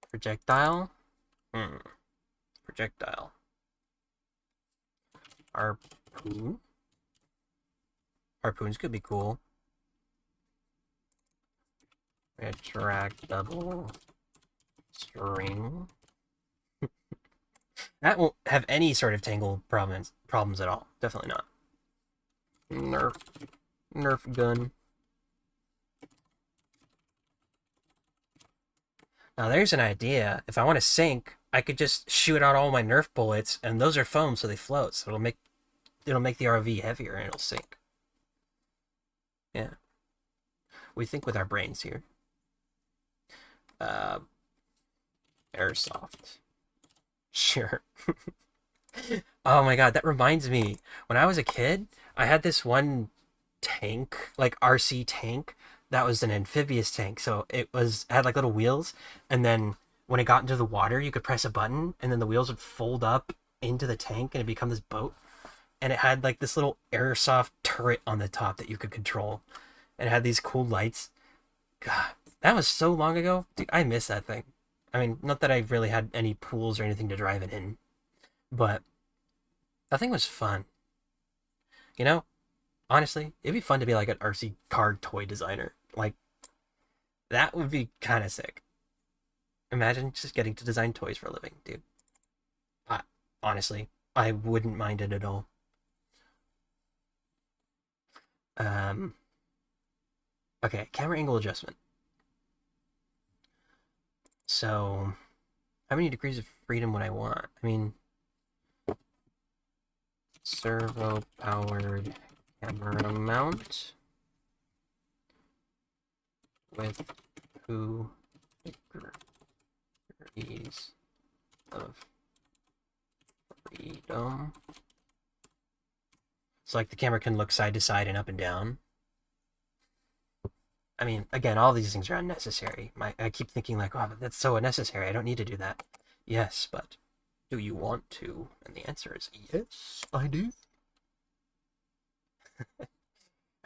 Projectile? Projectile. Harpoon? Harpoons could be cool. Retractable string. That won't have any sort of tangle problems at all. Definitely not. Nerf gun. Now there's an idea. If I want to sink I could just shoot out all my Nerf bullets, and those are foam, so they float. So it'll make the RV heavier and it'll sink. Yeah, we think with our brains here. Uh, Airsoft. Sure. Oh my god, that reminds me. When I was a kid, I had this one tank, like RC tank, that was an amphibious tank. So it had like little wheels, and then when it got into the water, you could press a button, and then the wheels would fold up into the tank, and it become this boat. And it had like this little airsoft turret on the top that you could control, and it had these cool lights. God, that was so long ago, dude. I miss that thing. I mean, not that I really had any pools or anything to drive it in, but that thing was fun. You know, honestly, it'd be fun to be like an RC car toy designer. Like that would be kind of sick. Imagine just getting to design toys for a living, dude. I, honestly, I wouldn't mind it at all. Um, okay, camera angle adjustment. So, how many degrees of freedom would I want? I mean, servo powered camera mount with 2 degrees of freedom. So like the camera can look side to side and up and down. I mean, again, all these things are unnecessary. I keep thinking like, oh, but that's so unnecessary. I don't need to do that. Yes, but do you want to? And the answer is yes, I do.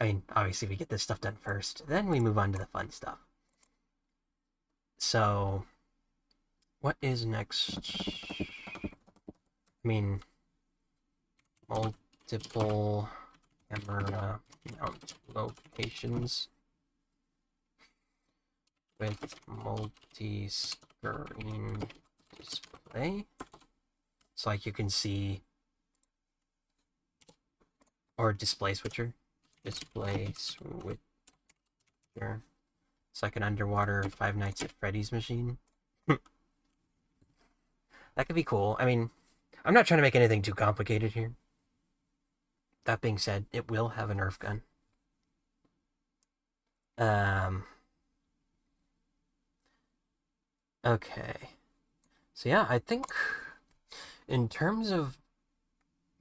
I mean, obviously we get this stuff done first, then we move on to the fun stuff. So, what is next? I mean, multiple camera mount locations with multi-screen display. So like you can see, or display switcher. Display switcher. It's like an underwater Five Nights at Freddy's machine. That could be cool. I mean, I'm not trying to make anything too complicated here. That being said, it will have a Nerf gun. Um. Okay. So yeah, I think in terms of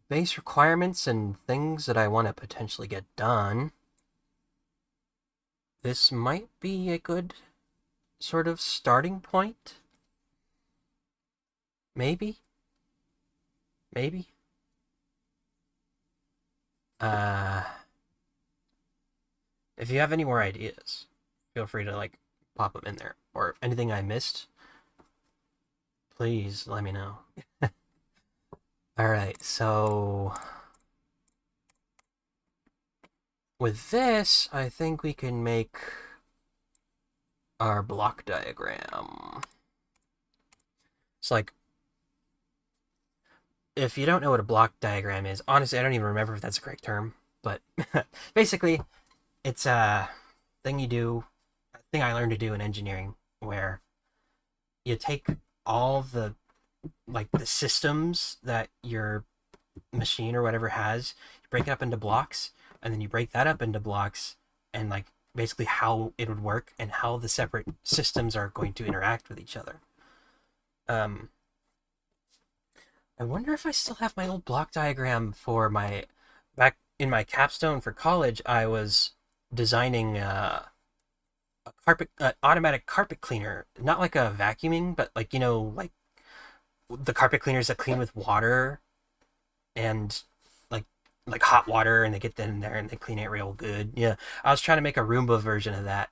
base requirements and things that I want to potentially get done, this might be a good sort of starting point. Maybe. Maybe. Uh, if you have any more ideas, feel free to like pop them in there. Or anything I missed, please let me know. Alright, so with this, I think we can make our block diagram. It's like, if you don't know what a block diagram is, honestly, I don't even remember if that's a correct term, but basically, it's a thing you do, a thing I learned to do in engineering, where you take all the systems that your machine or whatever has, you break it up into blocks, and then you break that up into blocks, and like basically how it would work and how the separate systems are going to interact with each other. Um, I wonder if I still have my old block diagram for my back in my capstone for college. I was designing a carpet automatic carpet cleaner, not like a vacuuming, but like like the carpet cleaners that clean with water and like hot water, and they get in there and they clean it real good. Yeah, I was trying to make a Roomba version of that.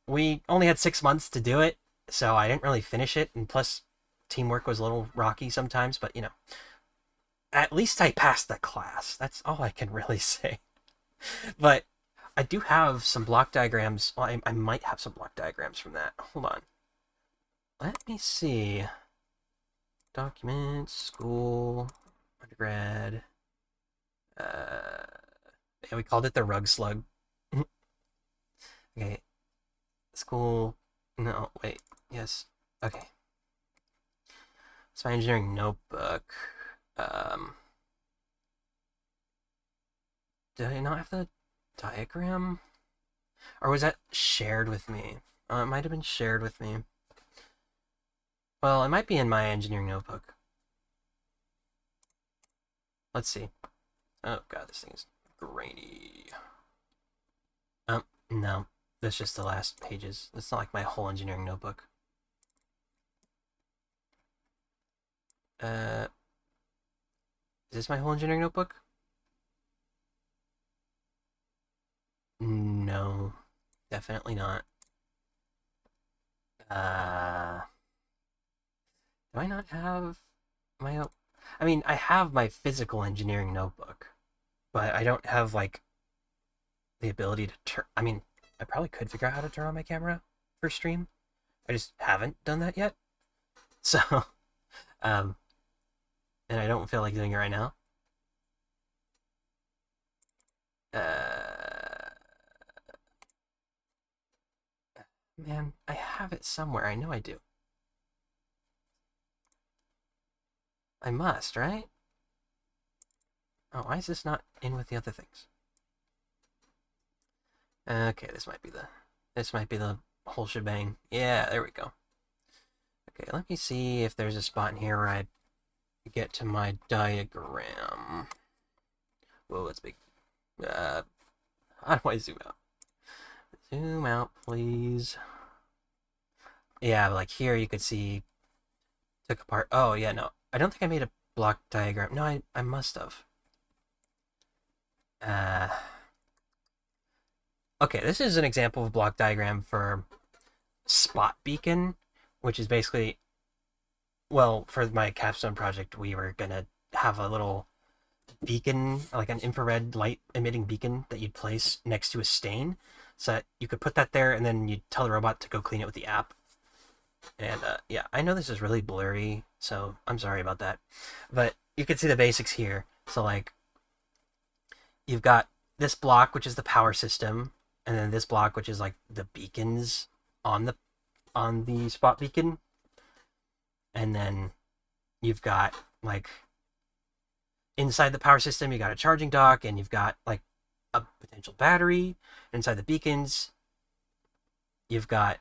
We only had 6 months to do it, so I didn't really finish it, and plus teamwork was a little rocky sometimes, but at least I passed the class. That's all I can really say. But I do have some block diagrams. Well, I might have some block diagrams from that. Hold on. Let me see. Documents, school, undergrad. Yeah, we called it the rug slug. Okay. School. No, wait. Yes. Okay. It's my engineering notebook. Um, did I not have the diagram? Or was that shared with me? It might have been shared with me. Well, it might be in my engineering notebook. Let's see. Oh god, this thing is grainy. No. That's just the last pages. It's not like my whole engineering notebook. Is this my whole engineering notebook? No. Definitely not. Do I not have my... I mean, I have my physical engineering notebook, but I don't have, like, the ability to turn... I mean, I probably could figure out how to turn on my camera for stream. I just haven't done that yet. So, and I don't feel like doing it right now. Man, I have it somewhere. I know I do. I must, right? Oh, why is this not in with the other things? Okay, this might be the whole shebang. Yeah, there we go. Okay, let me see if there's a spot in here where I get to my diagram. Whoa, that's big. How do I zoom out? Zoom out, please. Yeah, like here you could see took apart. Oh, yeah, no. I don't think I made a block diagram. No, I must have. Okay, this is an example of a block diagram for spot beacon, which is basically, well, for my capstone project, we were gonna have a little beacon, like an infrared light emitting beacon that you'd place next to a stain, so that you could put that there, and then you'd tell the robot to go clean it with the app. And yeah, I know this is really blurry, so I'm sorry about that, but you can see the basics here. So like, you've got this block, which is the power system, and then this block, which is like the beacons on the spot beacon, and then you've got like inside the power system, you got a charging dock, and you've got like a potential battery. Inside the beacons, you've got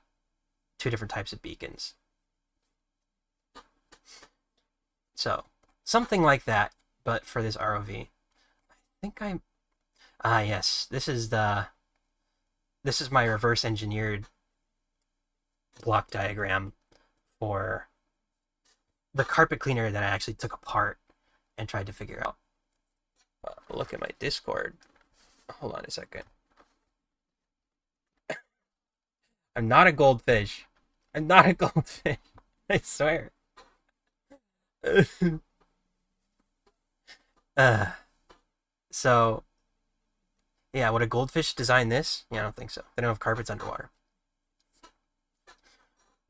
two different types of beacons. So something like that, but for this ROV. I think I'm... yes, this is my reverse engineered block diagram for the carpet cleaner that I actually took apart and tried to figure out. Look at my Discord. Hold on a second. I'm not a goldfish. I'm not a goldfish. I swear. So, yeah, would a goldfish design this? Yeah, I don't think so. They don't have carpets underwater.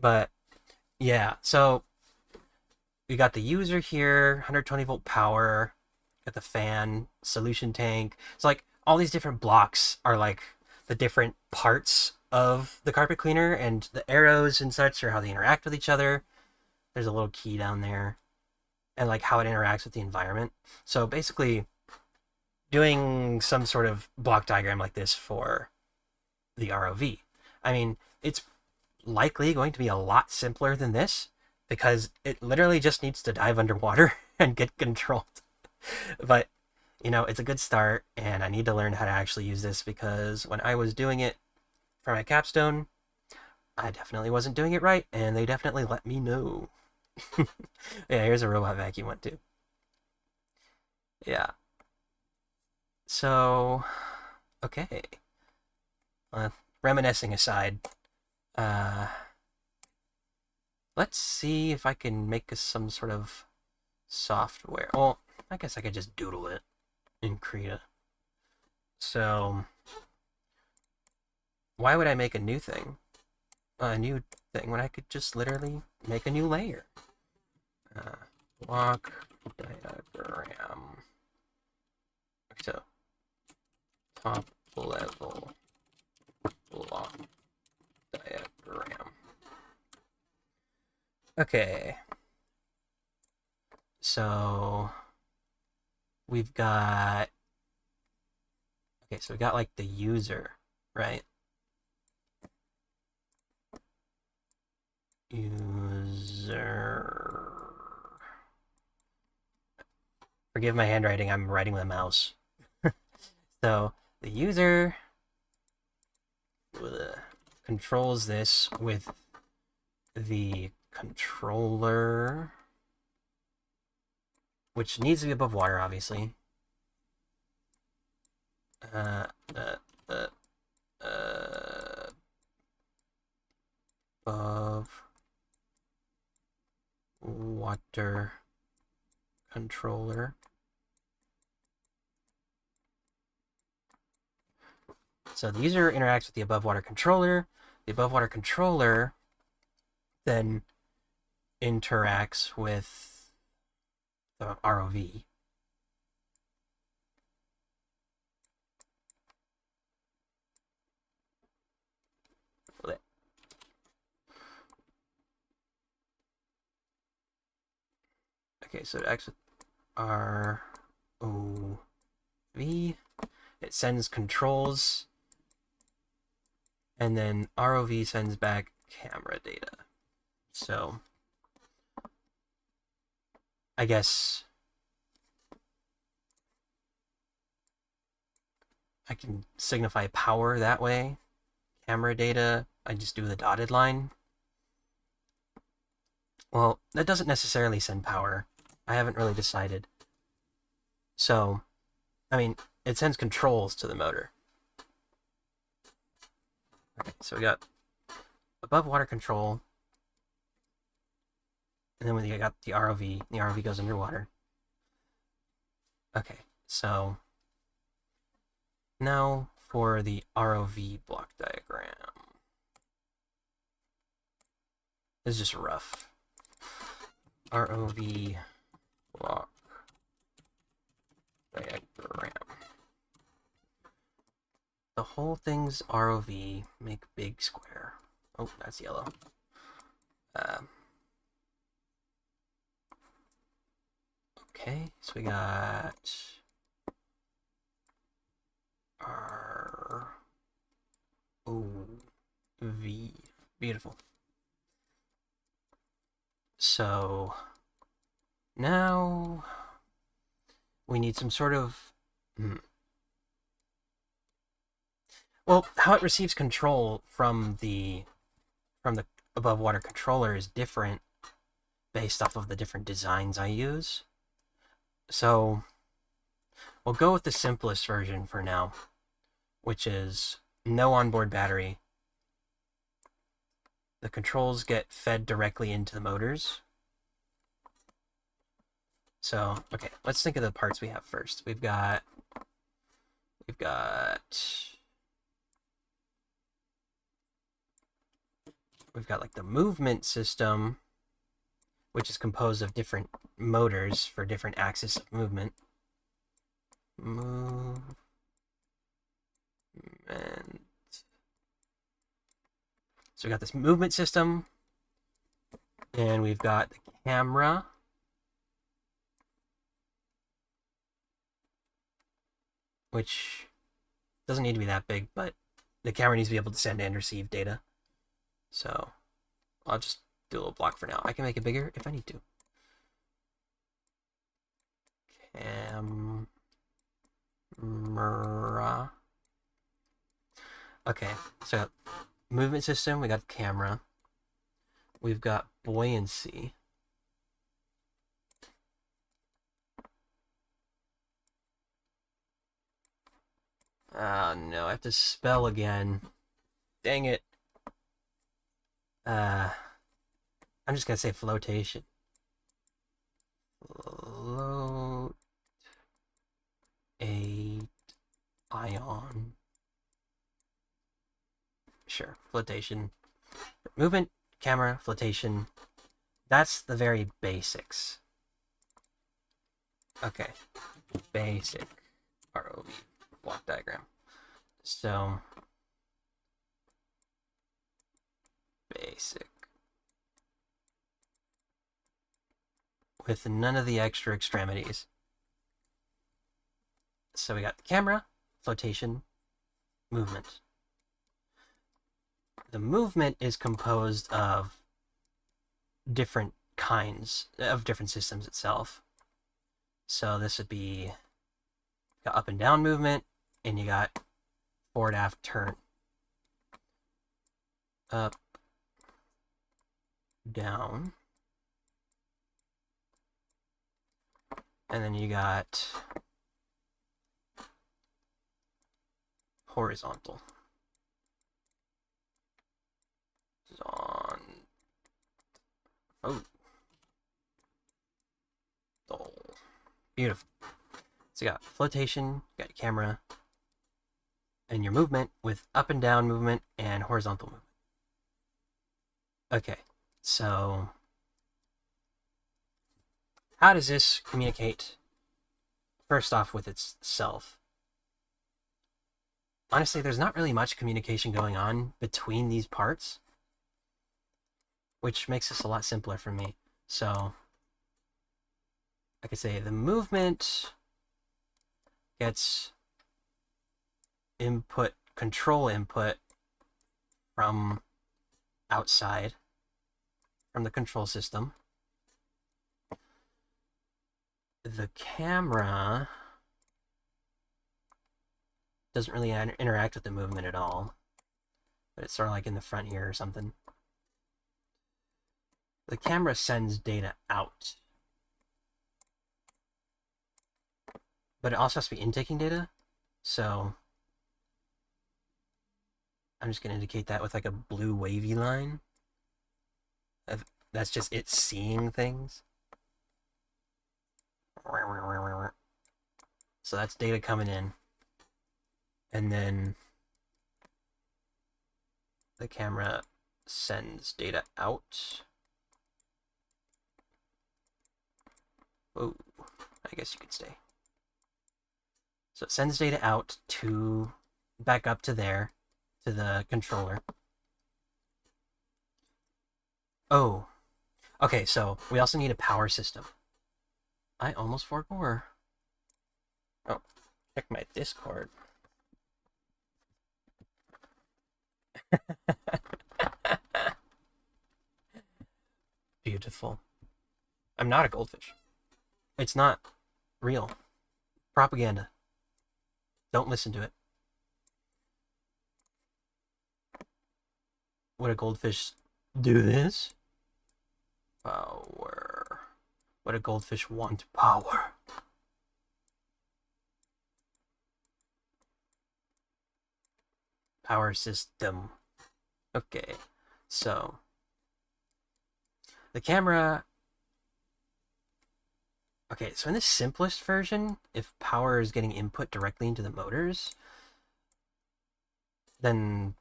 But, yeah, so we got the user here, 120 volt power, got the fan, solution tank. So, like, all these different blocks are, like, the different parts of the carpet cleaner, and the arrows and such are how they interact with each other. There's a little key down there, and, like, how it interacts with the environment. So, basically, doing some sort of block diagram like this for the ROV. I mean, it's likely going to be a lot simpler than this, because it literally just needs to dive underwater and get controlled. But, you know, it's a good start, and I need to learn how to actually use this, because when I was doing it for my capstone, I definitely wasn't doing it right, and they definitely let me know. Yeah, here's a robot vacuum one too. Yeah. So, okay. Reminiscing aside, let's see if I can make some sort of software. Well, I guess I could just doodle it in Krita. So, why would I make a new thing? A new thing when I could just literally make a new layer? Block diagram. So, top level block diagram. Okay. So we've got, okay, so we got like the user, right? User. Forgive my handwriting, I'm writing with a mouse. So the user controls this with the controller, which needs to be above water, obviously. Above water controller. So the user interacts with the above water controller. The above water controller then interacts with the ROV. Okay, so it acts with ROV. It sends controls, and then ROV sends back camera data. So I guess I can signify power that way. Camera data, I just do the dotted line. Well, that doesn't necessarily send power. I haven't really decided. So, I mean, it sends controls to the motor. Okay, so we got above water control, and then we got the ROV. The ROV goes underwater. Okay, so now for the ROV block diagram. This is just rough. ROV block diagram. The whole thing's ROV, make big square. Oh, that's yellow. Okay, so we got ROV. Beautiful. So now we need some sort of well, how it receives control from the above water controller is different based off of the different designs I use. So we'll go with the simplest version for now, which is no onboard battery. The controls get fed directly into the motors. So, okay, let's think of the parts we have first. We've got like the movement system, which is composed of different motors for different axes of movement. Movement. So we got this movement system, and we've got the camera. Which doesn't need to be that big, but the camera needs to be able to send and receive data. So I'll just do a little block for now. I can make it bigger if I need to. Camera. Okay, so movement system, we got camera. We've got buoyancy. Oh no, I have to spell again. Dang it. I'm just gonna say flotation. Float a ion. Sure, flotation. Movement, camera, flotation. That's the very basics. Okay. Basic ROV block diagram. So basic with none of the extra extremities. So we got the camera, flotation, movement. The movement is composed of different kinds of different systems itself. So this would be got up and down movement, and you got forward aft turn. Up, down, and then you got horizontal. Oh. Beautiful. So you got flotation, you got your camera, and your movement with up and down movement and horizontal movement. Okay, so how does this communicate? First off, with itself. Honestly, there's not really much communication going on between these parts, which makes this a lot simpler for me. So, like I say, the movement gets input, control input from outside, from the control system. The camera doesn't really interact with the movement at all, but it's sort of like in the front here or something. The camera sends data out, but it also has to be intaking data, so I'm just going to indicate that with like a blue wavy line. That's just it seeing things. So that's data coming in. And then the camera sends data out. Oh, I guess you could stay. So it sends data out to back up to there, to the controller. Oh, okay, so we also need a power system. I almost forgot. Oh, check my Discord. Beautiful. I'm not a goldfish. It's not real. Propaganda. Don't listen to it. Would a goldfish do this? Power. Would a goldfish want power? Power system. Okay, so the camera. Okay, so in the simplest version, if power is getting input directly into the motors, then,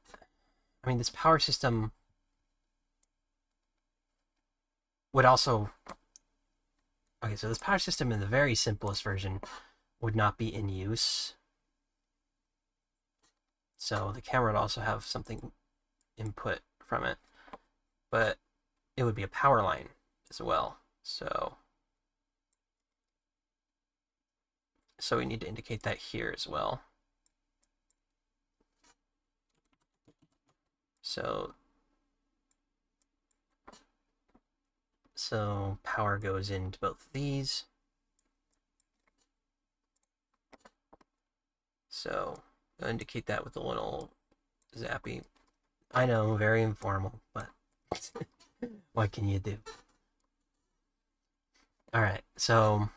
I mean, this power system would also... Okay, so this power system in the very simplest version would not be in use. So the camera would also have something input from it, but it would be a power line as well. So we need to indicate that here as well. So power goes into both of these. So I'll indicate that with a little zappy. I know, very informal, but what can you do? Alright, so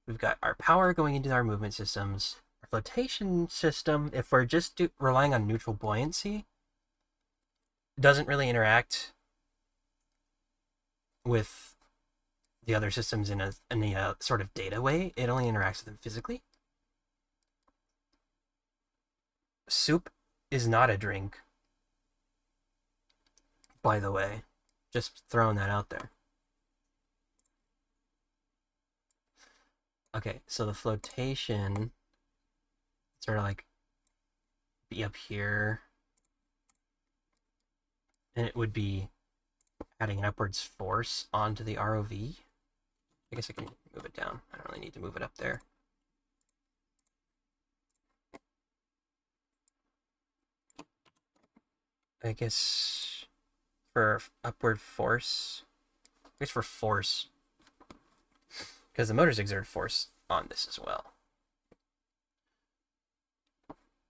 we've got our power going into our movement systems. Our flotation system, if we're just relying on neutral buoyancy, doesn't really interact with the other systems in a sort of data way. It only interacts with them physically. Soup is not a drink, by the way. Just throwing that out there. Okay, so the flotation sort of like be up here, and it would be adding an upwards force onto the ROV. I guess I can move it down. I don't really need to move it up there. I guess for upward force, I guess for force, because the motors exert force on this as well.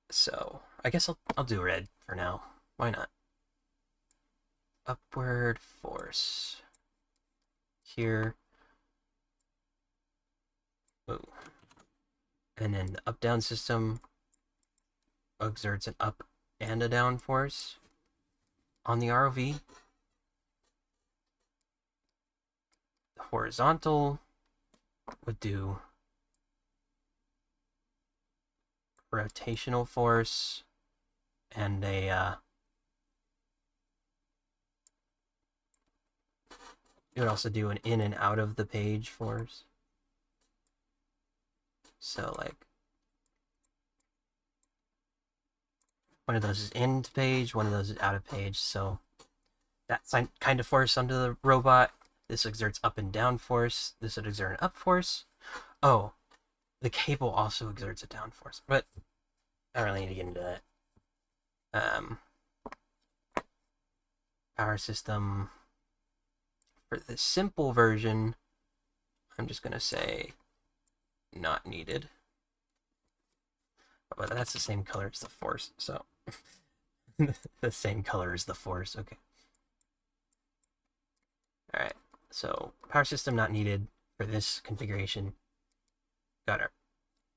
So I guess I'll do red for now. Why not? Upward force here. Ooh. And then the up-down system exerts an up and a down force on the ROV. The horizontal would do rotational force and a it would also do an in and out of the page force. So like one of those is in page, one of those is out of page. So that kind of force onto the robot. This exerts up and down force. This would exert an up force. Oh, the cable also exerts a down force, but I don't really need to get into that. Power system. For the simple version, I'm just going to say not needed. But that's the same color as the force, so the same color as the force, okay. Alright, so power system not needed for this configuration. Got our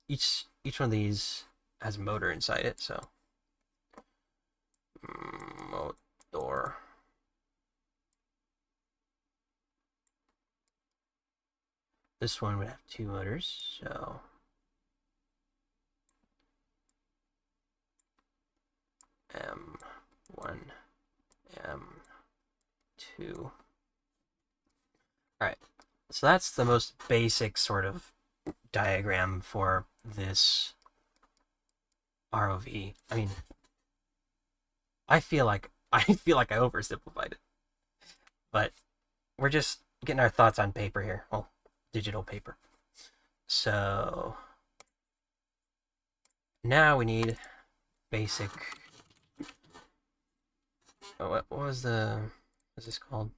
each one of these has a motor inside it, so motor. This one would have 2 motors, so M1, M2. Alright, so that's the most basic sort of diagram for this ROV. I mean, I feel like I oversimplified it, but we're just getting our thoughts on paper here. Well, digital paper. So now we need basic. Oh, what was what's this called?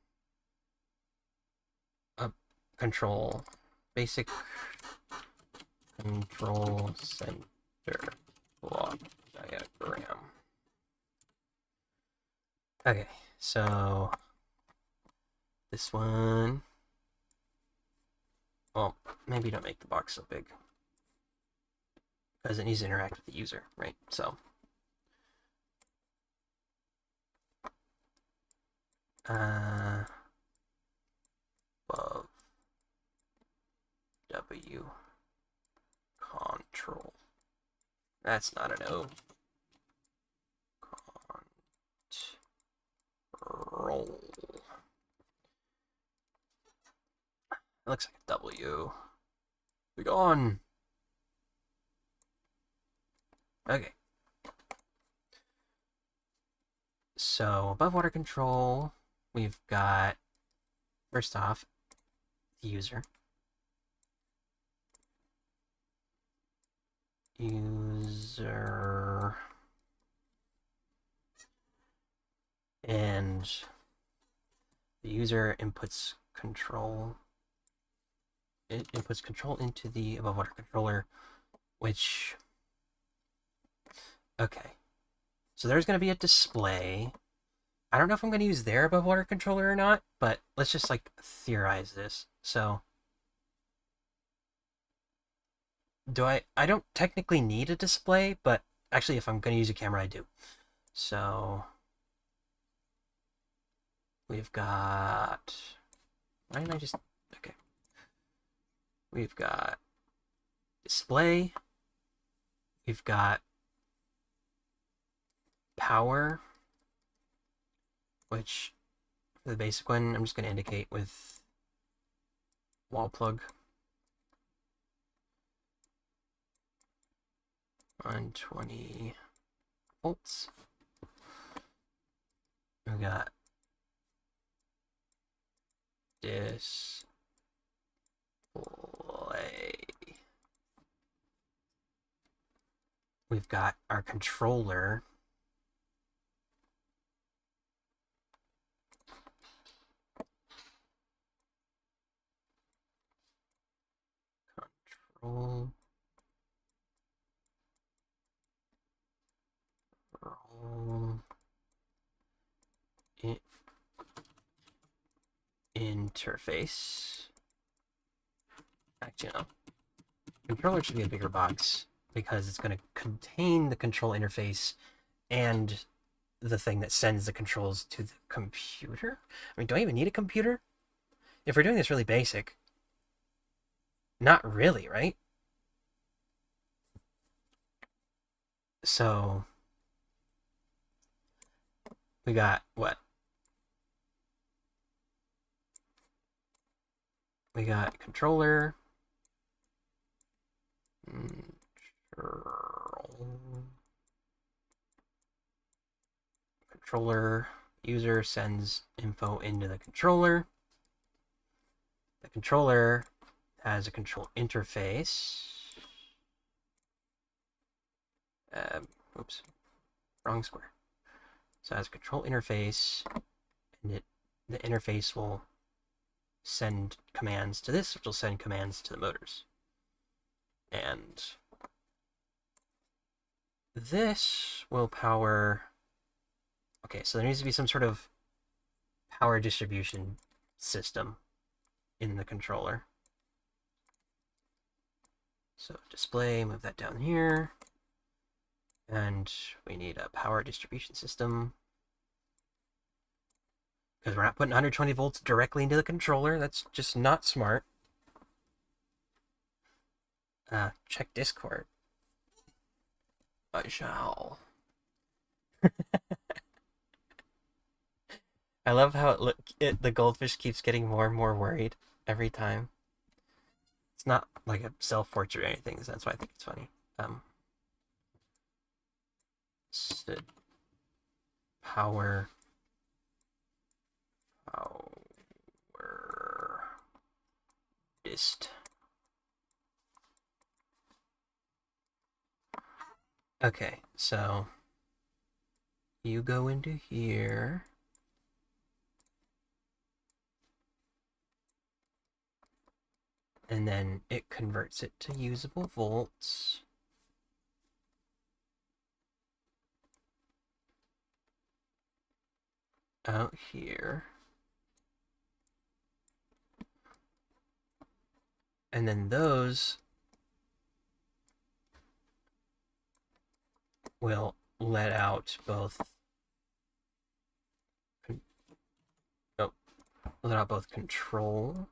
Control. Basic control center block diagram. Okay, so this one. Well, maybe don't make the box so big because it needs to interact with the user, right? So above W control. That's not an O. Control. It looks like a W. Be gone. Okay. So above water control, we've got first off the user. And the user inputs control. It inputs control into the above water controller, which, okay. So there's going to be a display. I don't know if I'm going to use their above water controller or not, but let's just like theorize this. So I don't technically need a display, but actually if I'm going to use a camera, I do. So we've got, why didn't I just, okay. We've got display. We've got power, which for the basic one, I'm just going to indicate with wall plug. 120 volts. We got display. We've got our controller. Control. Interface. Actually, no. Controller should be a bigger box because it's going to contain the control interface and the thing that sends the controls to the computer. I mean, do I even need a computer? If we're doing this really basic, not really, right? So we got what? We got controller. Controller user sends info into the controller. The controller has a control interface. Oops, wrong square. So it has a control interface, and the interface will send commands to this, which will send commands to the motors. And this will power... Okay, so there needs to be some sort of power distribution system in the controller. So display, move that down here. And we need a power distribution system. Because we're not putting 120 volts directly into the controller. That's just not smart. Check Discord. I shall. I love how the goldfish keeps getting more and more worried every time. It's not like a self-portrait or anything, so that's why I think it's funny. Power dist. Okay, so you go into here. And then it converts it to usable volts. Out here. And then those will let out both control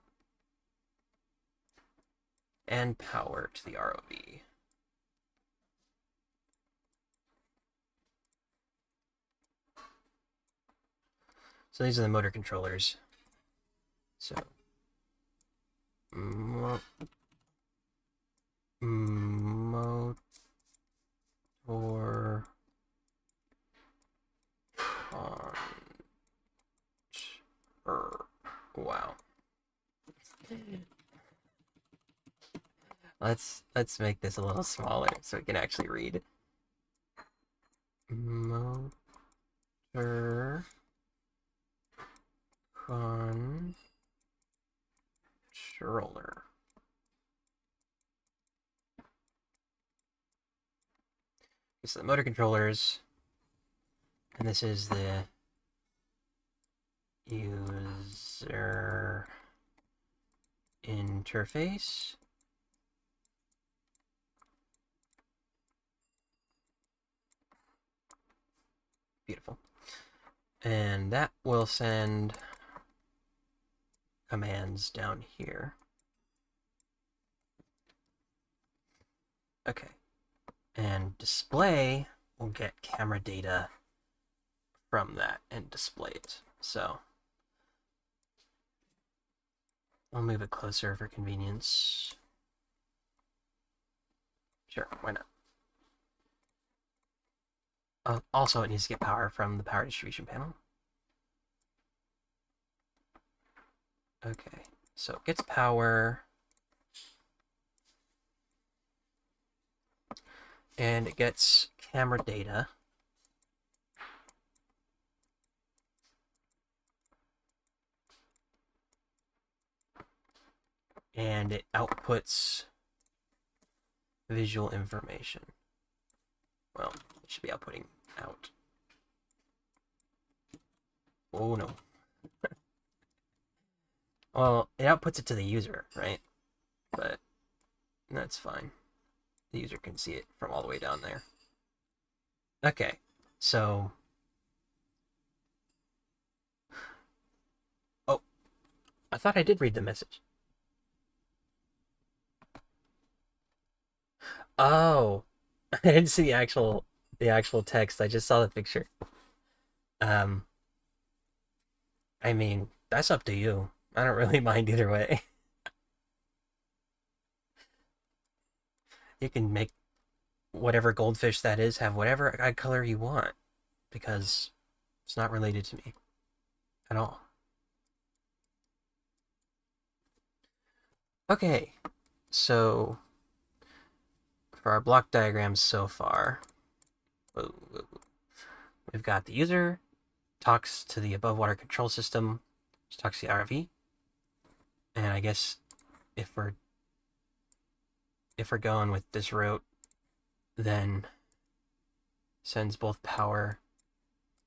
and power to the ROV. So these are the motor controllers. So motor wow. Let's make this a little smaller so we can actually read. Motor controller. So the motor controllers, and this is the user interface. Beautiful. And that will send commands down here. Okay. And display will get camera data from that and display it. So I'll move it closer for convenience. Sure, why not? Also, it needs to get power from the power distribution panel. Okay, so it gets power, and it gets camera data. And it outputs visual information. Well, it should be outputting out. Oh no. Well, it outputs it to the user, right? But that's fine. The user can see it from all the way down there. Okay, so... Oh, I thought I did read the message. Oh, I didn't see the actual text. I just saw the picture. Um, I mean, that's up to you. I don't really mind either way. You can make whatever goldfish that is have whatever eye color you want because it's not related to me at all. Okay, so for our block diagrams so far, we've got the user talks to the above water control system, which talks to the ROV, and I guess if we're going with this route, then sends both power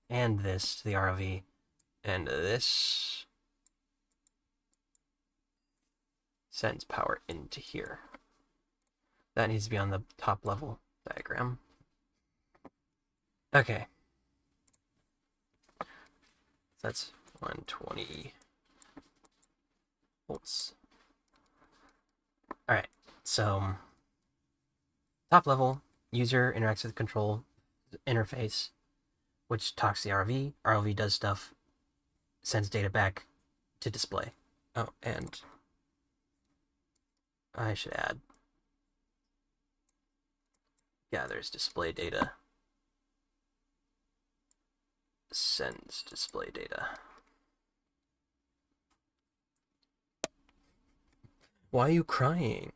and this to the ROV, and this sends power into here. That needs to be on the top level diagram. Okay. That's 120 volts. Alright, so top level, user interacts with the control interface, which talks to the ROV. ROV does stuff, sends data back to display. Oh, and I should add gathers display data, sends display data. Why are you crying?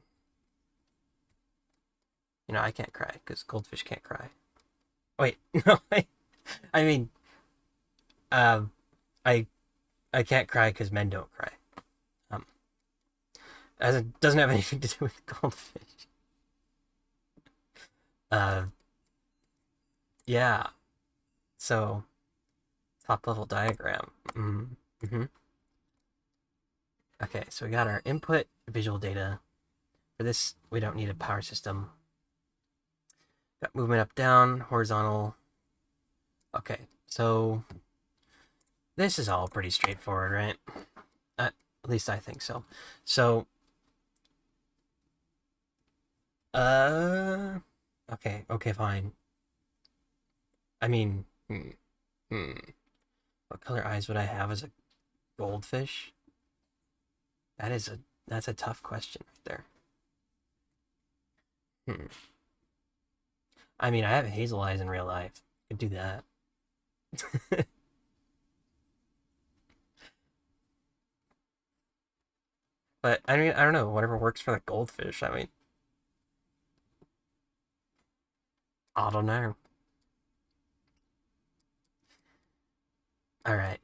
You know, I can't cry because goldfish can't cry. Wait, no, I mean, um, I I can't cry because men don't cry. Um, as it doesn't have anything to do with goldfish. Uh, yeah. So top level diagram. Mm-hmm. Okay, so we got our input visual data. For this, we don't need a power system. Got movement up, down, horizontal. Okay, so this is all pretty straightforward, right? At least I think so. So, okay, fine. I mean, what color eyes would I have as a goldfish? That's a tough question right there. I mean, I have hazel eyes in real life. I could do that. But I mean, I don't know. Whatever works for the goldfish. I mean, I don't know. All right.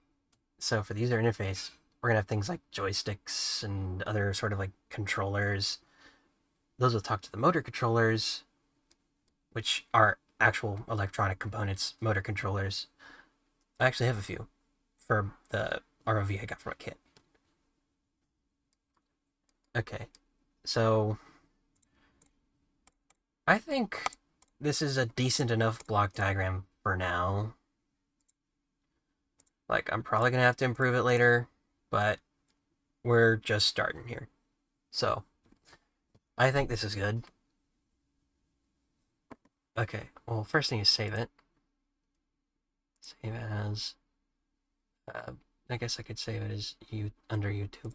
So for the user interface, we're gonna have things like joysticks and other sort of like controllers. Those will talk to the motor controllers, which are actual electronic components, motor controllers. I actually have a few for the ROV I got from a kit. Okay, so I think this is a decent enough block diagram for now. Like, I'm probably gonna have to improve it later, but we're just starting here. So, I think this is good. Okay, well, first thing is save it. Save as... I guess I could save it as under YouTube.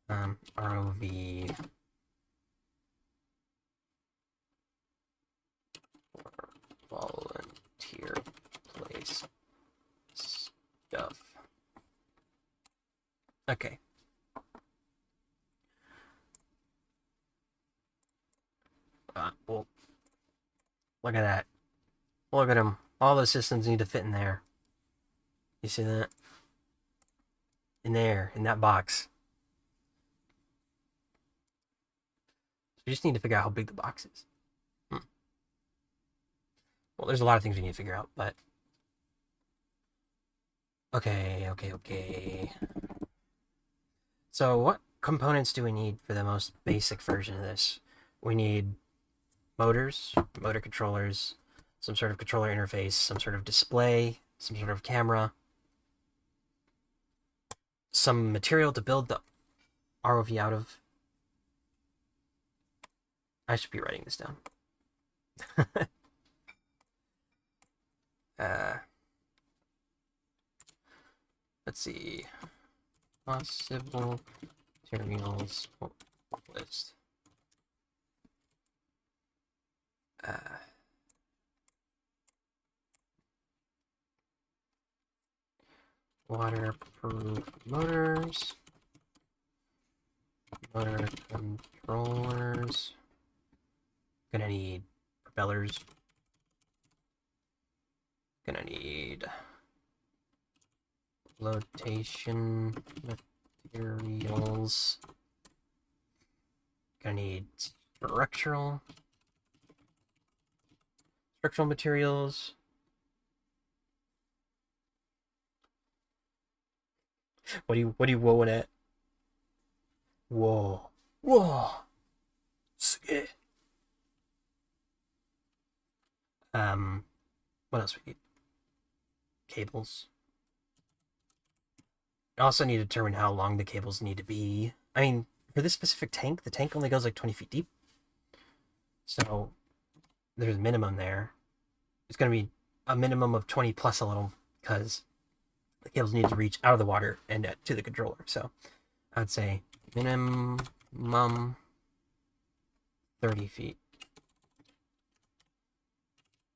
ROV volunteer place stuff. Okay. Look at that. Look at them. All those systems need to fit in there. You see that? In there, in that box. You just need to figure out how big the box is. Well, there's a lot of things we need to figure out, but... Okay. So what components do we need for the most basic version of this? We need motors, motor controllers, some sort of controller interface, some sort of display, some sort of camera, some material to build the ROV out of. I should be writing this down. Let's see. Possible materials list. Waterproof motors. Motor controllers. Gonna need propellers. Gonna need flotation materials. Gonna need structural materials. What are you whoaing at? Whoa. What else we need? Cables. I also need to determine how long the cables need to be. I mean, for this specific tank, the tank only goes like 20 feet deep. So there's a minimum there. It's going to be a minimum of 20 plus a little, because the cables need to reach out of the water and to the controller. So I'd say minimum 30 feet.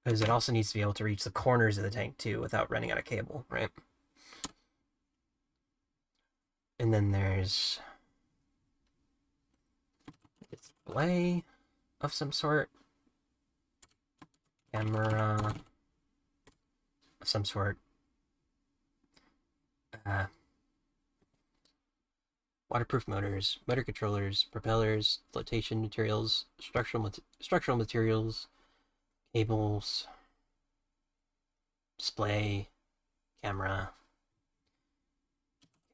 Because it also needs to be able to reach the corners of the tank too without running out of cable, right? And then there's a display of some sort. Camera of some sort. Waterproof motors, motor controllers, propellers, flotation materials, structural materials, cables, display, camera,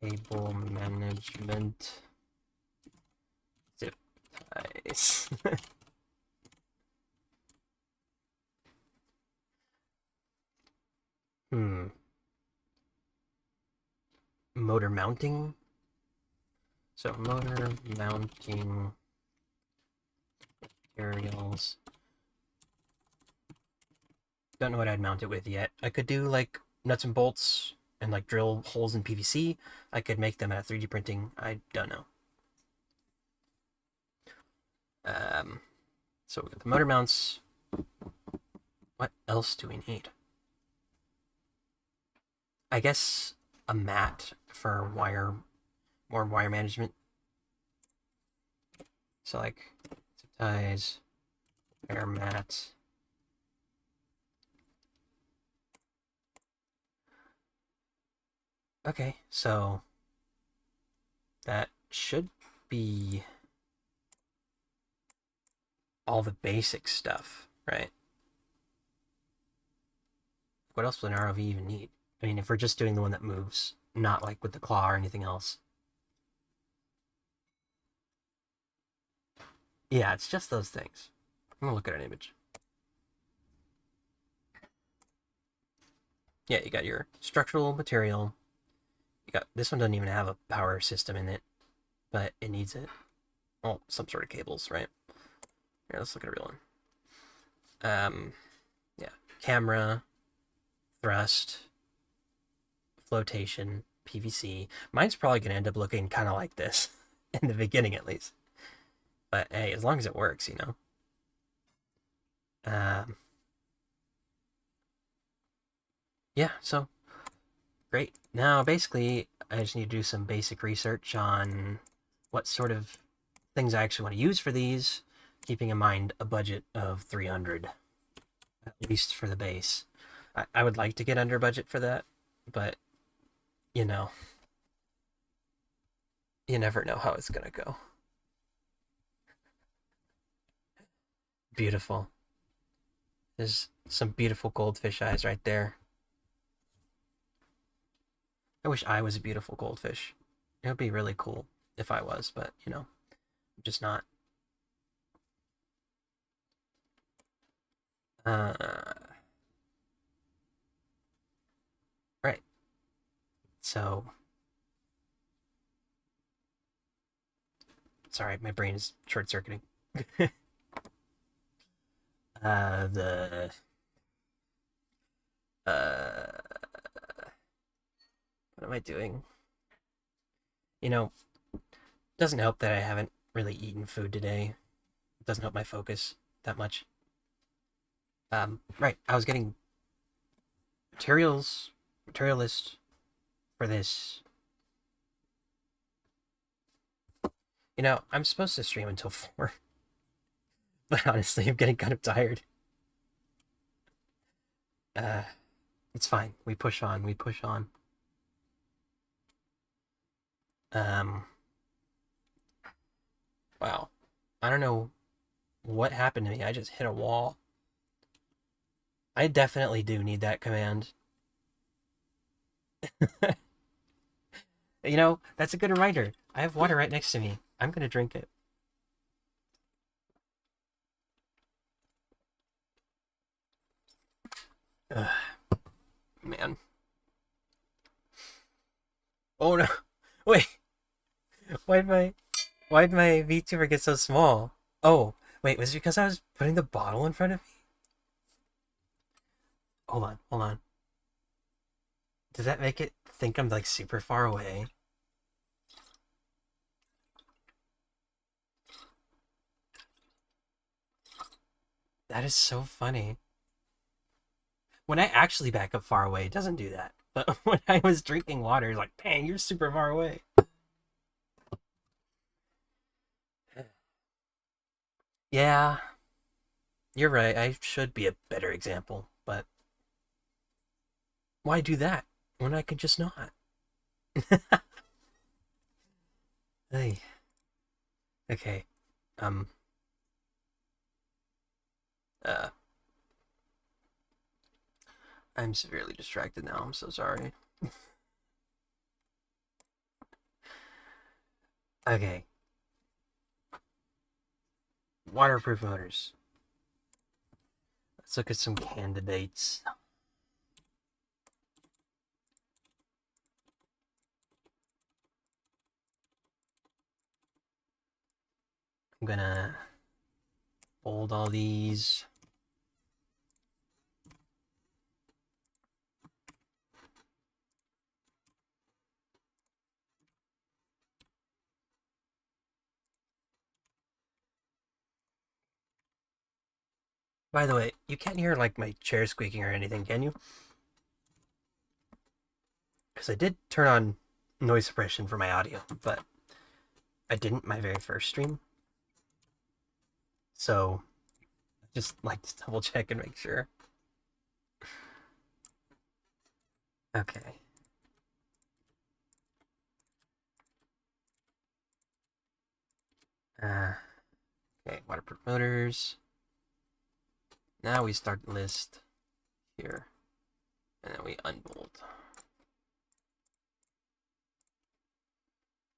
cable management, zip ties. Motor mounting. So motor mounting materials. Don't know what I'd mount it with yet. I could do like nuts and bolts and like drill holes in PVC. I could make them out of 3D printing. I don't know. So we got the motor mounts. What else do we need? I guess a mat for more wire management. So like zip ties, wire mats. Okay, so that should be all the basic stuff, right? What else would an ROV even need? I mean, if we're just doing the one that moves, not like with the claw or anything else. Yeah, it's just those things. I'm gonna look at an image. Yeah, you got your structural material. You got this one doesn't even have a power system in it, but it needs it. Well, some sort of cables, right? Here, let's look at a real one. Yeah, camera, thrust, flotation, PVC. Mine's probably gonna end up looking kind of like this in the beginning, at least. But hey, as long as it works, you know. Yeah, so great. Now, basically, I just need to do some basic research on what sort of things I actually want to use for these, keeping in mind a budget of 300. at least for the base. I would like to get under budget for that, but you know, you never know how it's gonna go. Beautiful. There's some beautiful goldfish eyes right there. I wish I was a beautiful goldfish. It would be really cool if I was, but I'm just not. Uh, right. So, sorry, my brain is short circuiting. The what am I doing? You know, doesn't help that I haven't really eaten food today. It doesn't help my focus that much. Right. I was getting material list for this. I'm supposed to stream until 4, but honestly, I'm getting kind of tired. Uh, it's fine. We push on. We push on. Um, wow. I don't know what happened to me. I just hit a wall. I definitely do need that command. That's a good reminder. I have water right next to me. I'm gonna drink it. Ugh, man. Oh no. Wait. Why'd my why'd my VTuber get so small? Oh, wait, was it because I was putting the bottle in front of me? Hold on, hold on. Did that make it think I'm like super far away? That is so funny. When I actually back up far away, it doesn't do that. But when I was drinking water, it's like, dang, you're super far away. Yeah, you're right. I should be a better example, but why do that when I could just not? Hey, okay. Um, uh, I'm severely distracted now. I'm so sorry. Okay, waterproof motors. Let's look at some candidates. I'm gonna fold all these. By the way, you can't hear like my chair squeaking or anything, can you? Because I did turn on noise suppression for my audio, but I didn't my very first stream. So just like to double check and make sure. Okay. Uh, okay, waterproof motors. Now we start the list here. And then we unbolt.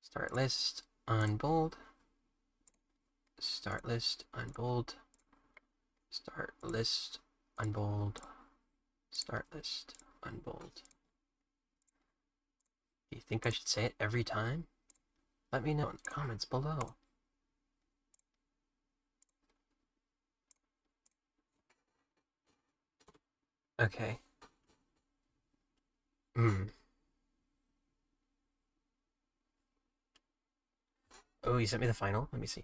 Start list, unbold. Start list, unbold. Start list, unbold. Start list, unbold. Do you think I should say it every time? Let me know in the comments below. Okay. Hmm. Oh, you sent me the final? Let me see.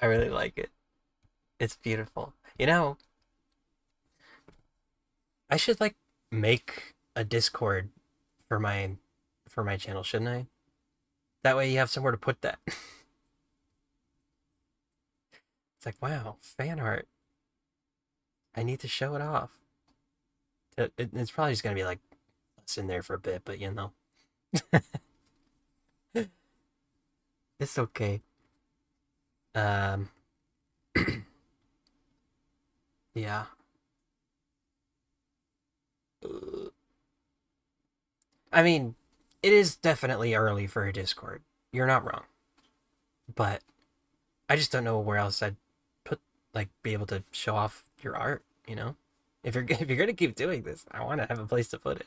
I really like it. It's beautiful. I should like make a Discord for my channel, shouldn't I? That way you have somewhere to put that. It's like, wow, fan art. I need to show it off. It's probably just gonna be like it's in there for a bit, but it's okay. Um, yeah. I mean, it is definitely early for a Discord. You're not wrong, but I just don't know where else I'd put like be able to show off your art. If you're if you're gonna keep doing this, I want to have a place to put it.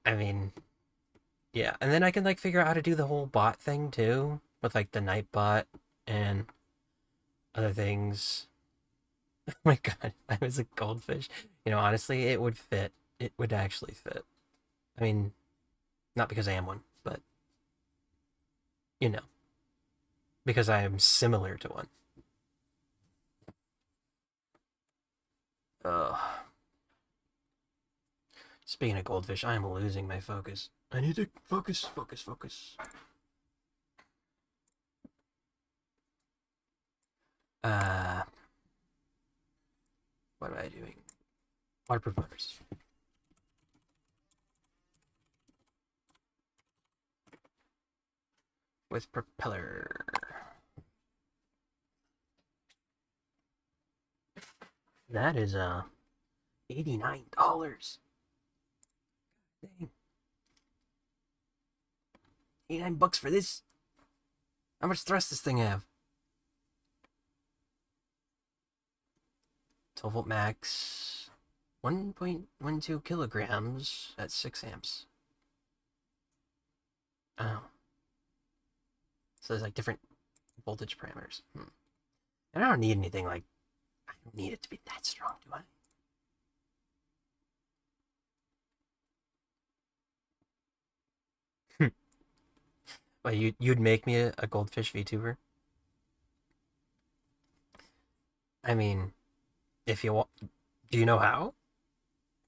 I mean, yeah, and then I can like figure out how to do the whole bot thing too with like the night bot and other things. Oh my god, I was a goldfish. Honestly, it would fit. It would actually fit. I mean, not because I am one, but you know, because I am similar to one. Ugh. Speaking of goldfish, I am losing my focus. I need to focus, focus, focus. Uh, what am I doing? Waterproof motors. With propeller. That is $89. Dang. 89 bucks for this. How much thrust this thing have? 12 volt max. 1.12 kilograms at 6 amps. Oh. So there's like different voltage parameters. And I don't need anything like I don't need it to be that strong, do I? But you'd make me a goldfish VTuber? I mean, if you want, do you know how?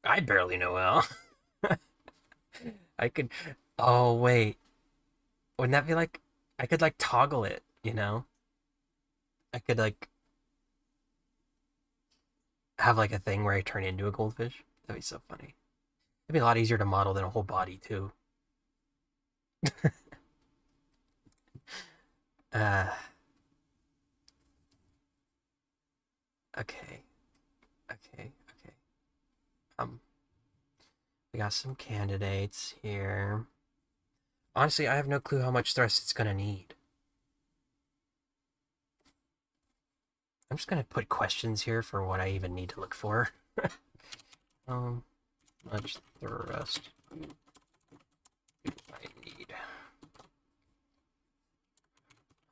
I barely know how. I could. Oh wait, wouldn't that be like? I could like toggle it. I could like have like a thing where I turn into a goldfish. That'd be so funny. It'd be a lot easier to model than a whole body too. Uh, okay, okay, okay. Um, we got some candidates here. Honestly, I have no clue how much thrust it's gonna need. I'm just gonna put questions here for what I even need to look for. How much thrust do I need?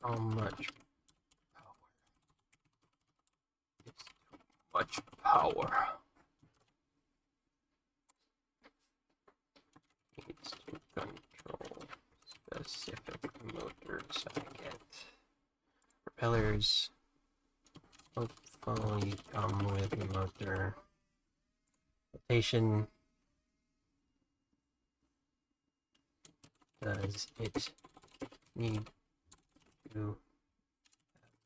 How much power? It's too much power. Needs to control specific motors I get. Propellers hopefully come with motor. Rotation. Does it need to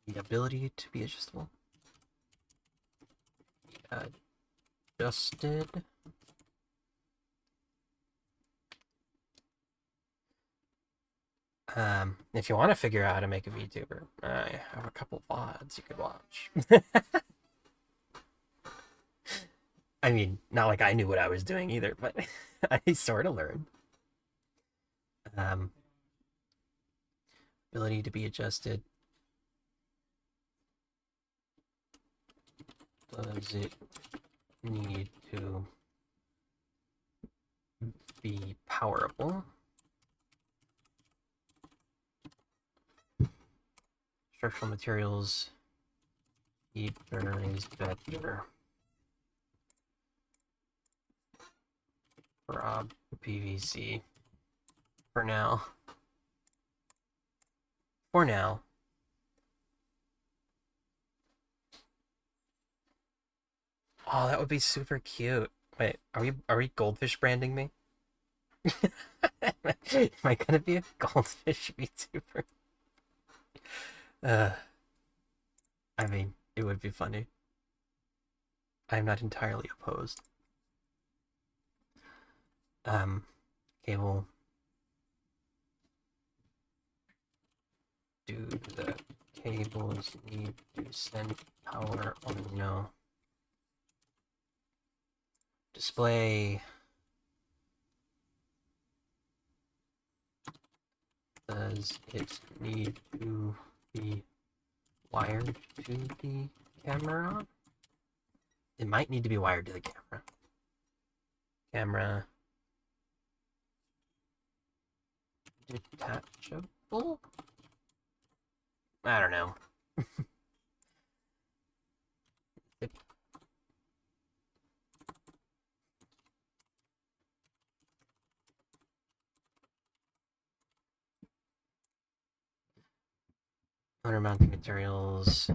have the ability to be adjustable? Adjusted. If you want to figure out how to make a VTuber, I have a couple VODs you could watch. I mean, not like I knew what I was doing either, but I sort of learned. Um, ability to be adjusted. Does it need to be powerful? Structural materials. Ether is better. Rob PVC. For now. For now. Oh, that would be super cute. Wait, are we goldfish branding me? Am I gonna be a goldfish VTuber? Uh, I mean, it would be funny. I'm not entirely opposed. Um, Cable, do the cables need to send power? Oh no. Display. Does it need to be wired to the camera? It might need to be wired to the camera. Camera detachable? I don't know. Motor mounting materials.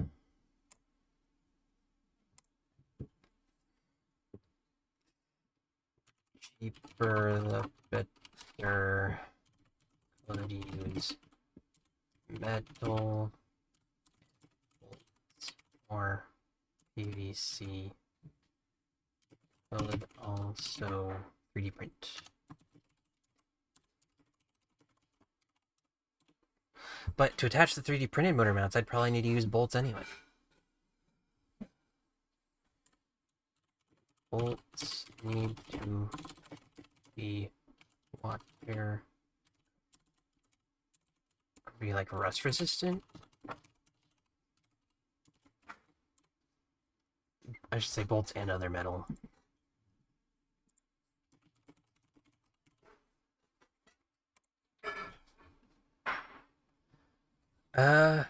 Cheaper the better. Could use metal or PVC. Could also 3D print. But to attach the 3D printed motor mounts, I'd probably need to use bolts anyway. Bolts need to be water, be like rust resistant. I should say bolts and other metal. Uh,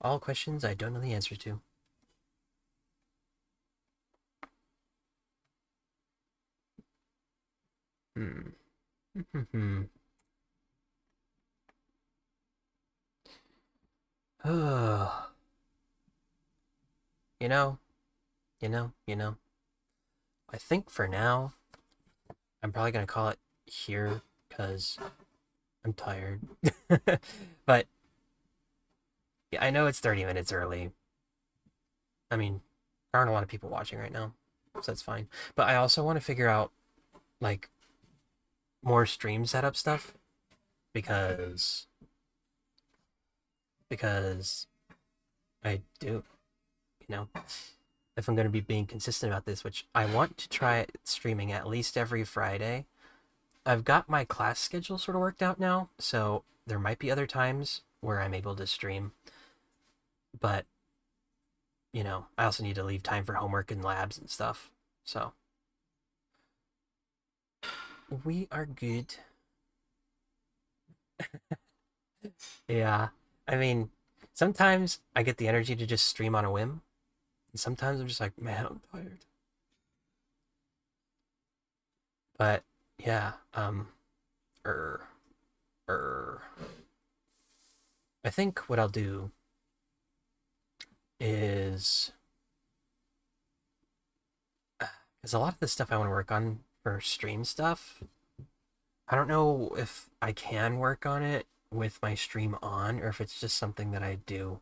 all questions I don't know the answer to. Hmm. Oh, you know, you know. I think for now, I'm probably gonna call it here because I'm tired. But yeah, I know it's 30 minutes early. I mean, there aren't a lot of people watching right now, so that's fine. But I also want to figure out like more stream setup stuff because because I do, you know, if I'm going to be being consistent about this, which I want to try streaming at least every Friday. I've got my class schedule sort of worked out now, so there might be other times where I'm able to stream, but I also need to leave time for homework and labs and stuff. So we are good. Yeah. I mean, sometimes I get the energy to just stream on a whim, and sometimes I'm just like, man, I'm tired. But yeah, er, er. I think what I'll do is, because a lot of the stuff I want to work on for stream stuff, I don't know if I can work on it with my stream on, or if it's just something that I do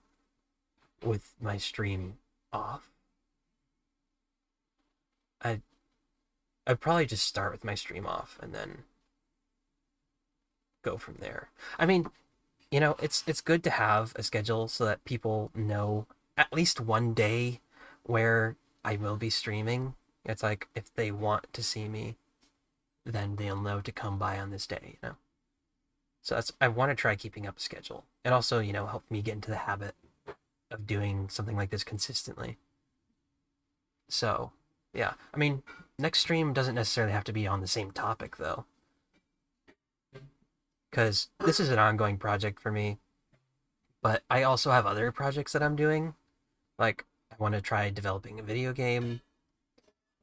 with my stream off. I I'd probably just start with my stream off and then go from there. I mean, it's good to have a schedule so that people know at least one day where I will be streaming. It's like if they want to see me, then they'll know to come by on this day. So I want to try keeping up a schedule. And also, help me get into the habit of doing something like this consistently. So, yeah. I mean, next stream doesn't necessarily have to be on the same topic though, because this is an ongoing project for me. But I also have other projects that I'm doing. Like, I want to try developing a video game,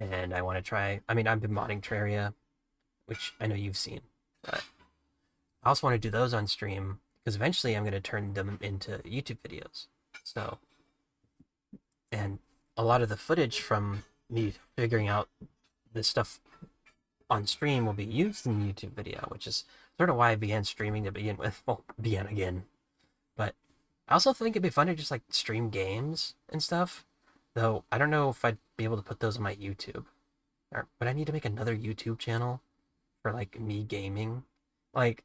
and I want to try. I mean, I've been modding Terraria, which I know you've seen, but I also want to do those on stream because eventually I'm going to turn them into YouTube videos. So, and a lot of the footage from me figuring out this stuff on stream will be used in the YouTube video, which is sort of why I began streaming to begin with. Well, began again. But I also think it'd be fun to just like stream games and stuff. Though I don't know if I'd be able to put those on my YouTube. Or, but I need to make another YouTube channel for like me gaming. Like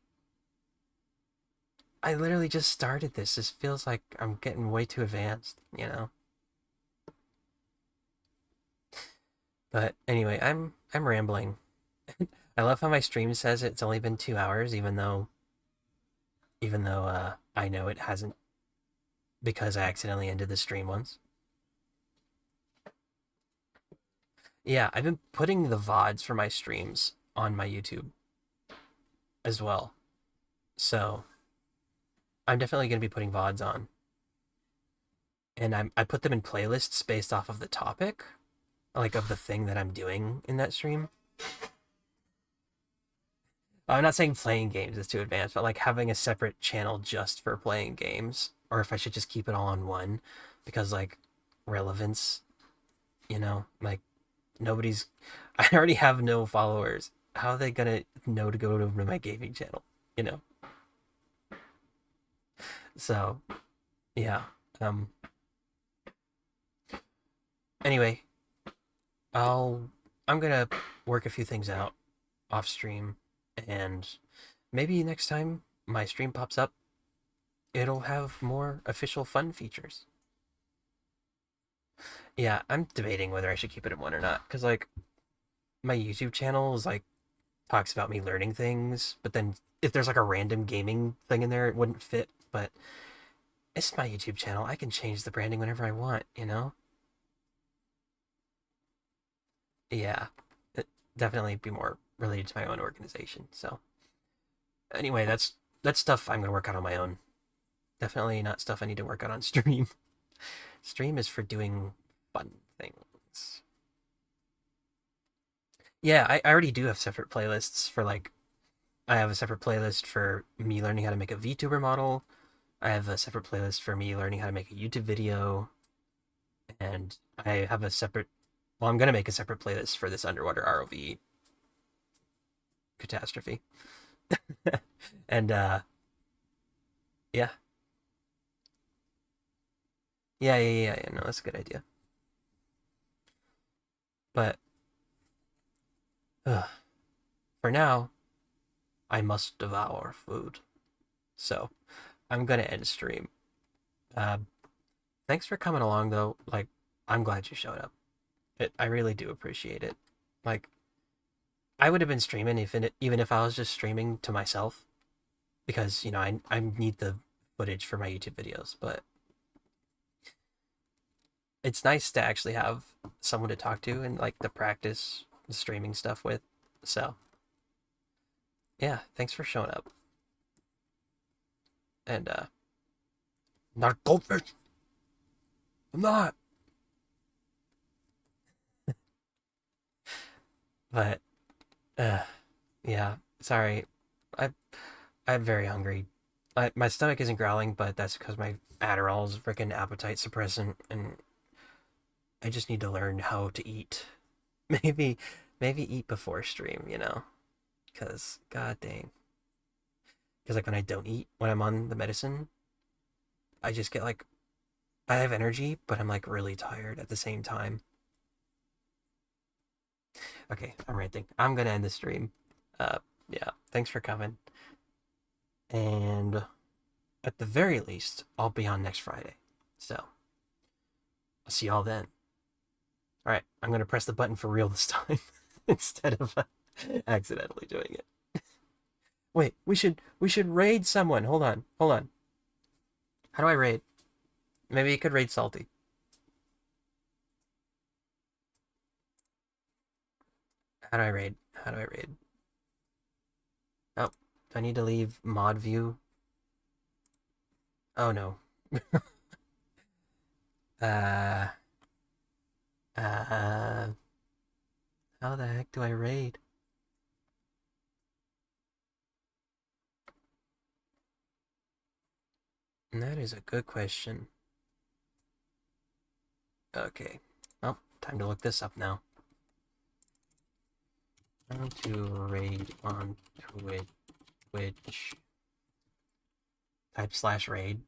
I literally just started this. This feels like I'm getting way too advanced, you know? But anyway, I'm rambling. I love how my stream says it's only been 2 hours, even though I know it hasn't because I accidentally ended the stream once. Yeah, I've been putting the VODs for my streams on my YouTube as well. So I'm definitely gonna be putting VODs on. And I put them in playlists based off of the topic, like of the thing that I'm doing in that stream. I'm not saying playing games is too advanced, but like having a separate channel just for playing games, or if I should just keep it all on one, because like relevance, like nobody's. I already have no followers. How are they gonna know to go to my gaming channel? You know. So yeah. Um. Anyway, I'll. I'm gonna work a few things out off stream, and maybe next time my stream pops up, it'll have more official fun features. Yeah, I'm debating whether I should keep it at one or not, because like my YouTube channel is like talks about me learning things, but then if there's like a random gaming thing in there, it wouldn't fit. But it's my YouTube channel. I can change the branding whenever I want, you know? Yeah, it definitely be more related to my own organization. So anyway, that's stuff I'm gonna work out on my own. Definitely not stuff I need to work out on stream. Stream is for doing fun things. Yeah, I already do have separate playlists for like I have a separate playlist for me learning how to make a VTuber model. I have a separate playlist for me learning how to make a YouTube video, and I have a separate. Well, I'm gonna make a separate playlist for this underwater ROV catastrophe. And yeah, yeah. No, that's a good idea. But uh, for now, I must devour food. So I'm gonna end stream. Uh, Thanks for coming along, though. Like, I'm glad you showed up. I really do appreciate it. Like, I would have been streaming even if I was just streaming to myself because I need the footage for my YouTube videos. But it's nice to actually have someone to talk to and like the practice the streaming stuff with. So yeah, thanks for showing up. And not a goldfish. I'm not. But uh, yeah, sorry. I I'm very hungry. My stomach isn't growling, but that's because my Adderall is freaking appetite suppressant, and I just need to learn how to eat. Maybe, maybe eat before stream, Because, god dang. Because, like, when I don't eat, when I'm on the medicine, I just get, like, I have energy, but I'm, like, really tired at the same time. Okay, I'm ranting. I'm gonna end the stream. Yeah, thanks for coming. And at the very least, I'll be on next Friday. So, I'll see y'all then. All right, I'm gonna press the button for real this time instead of accidentally doing it. Wait, we should raid someone. Hold on. How do I raid? Maybe you could raid Salty. How do I raid? How do I raid? Oh, do I need to leave mod view? Oh no. uh, uh, how the heck do I raid? That is a good question. Okay. Well, time to look this up now. How to raid on Twitch. Type /raid.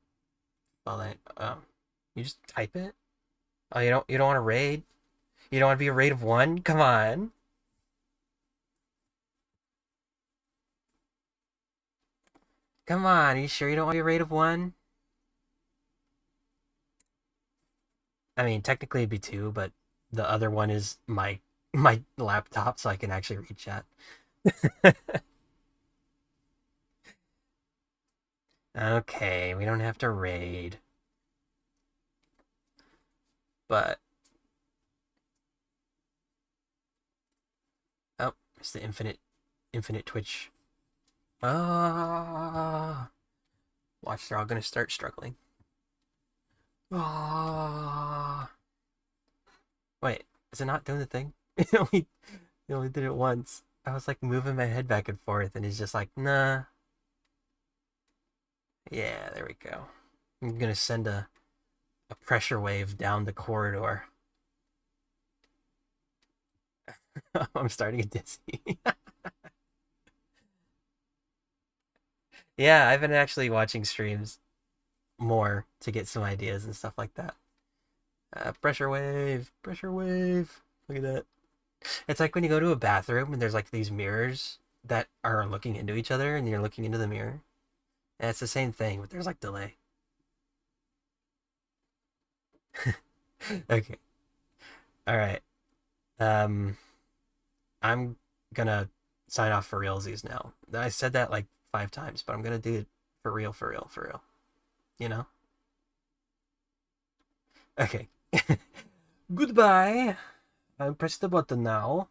Well then, you just type it. Oh, you don't want to raid? You don't want to be a raid of one? Come on. Come on, are you sure you don't want to be a raid of one? I mean, technically it'd be two, but the other one is my laptop, so I can actually read chat. Okay, we don't have to raid. But oh, it's the infinite Twitch. Ah, watch, they're all gonna start struggling. Ah, wait, is it not doing the thing? It only did it once. I was like moving my head back and forth, and he's just like, nah. Yeah, there we go. I'm gonna send a pressure wave down the corridor. I'm starting to get dizzy. Yeah, I've been actually watching streams more to get some ideas and stuff like that. Pressure wave, pressure wave. Look at that. It's like when you go to a bathroom and there's like these mirrors that are looking into each other and you're looking into the mirror. And it's the same thing, but there's like delay. Okay. All right. Um, I'm gonna sign off for realsies now. I said that like 5 times, but I'm gonna do it for real, for real, for real. You know? Okay. Goodbye. I'll press the button now.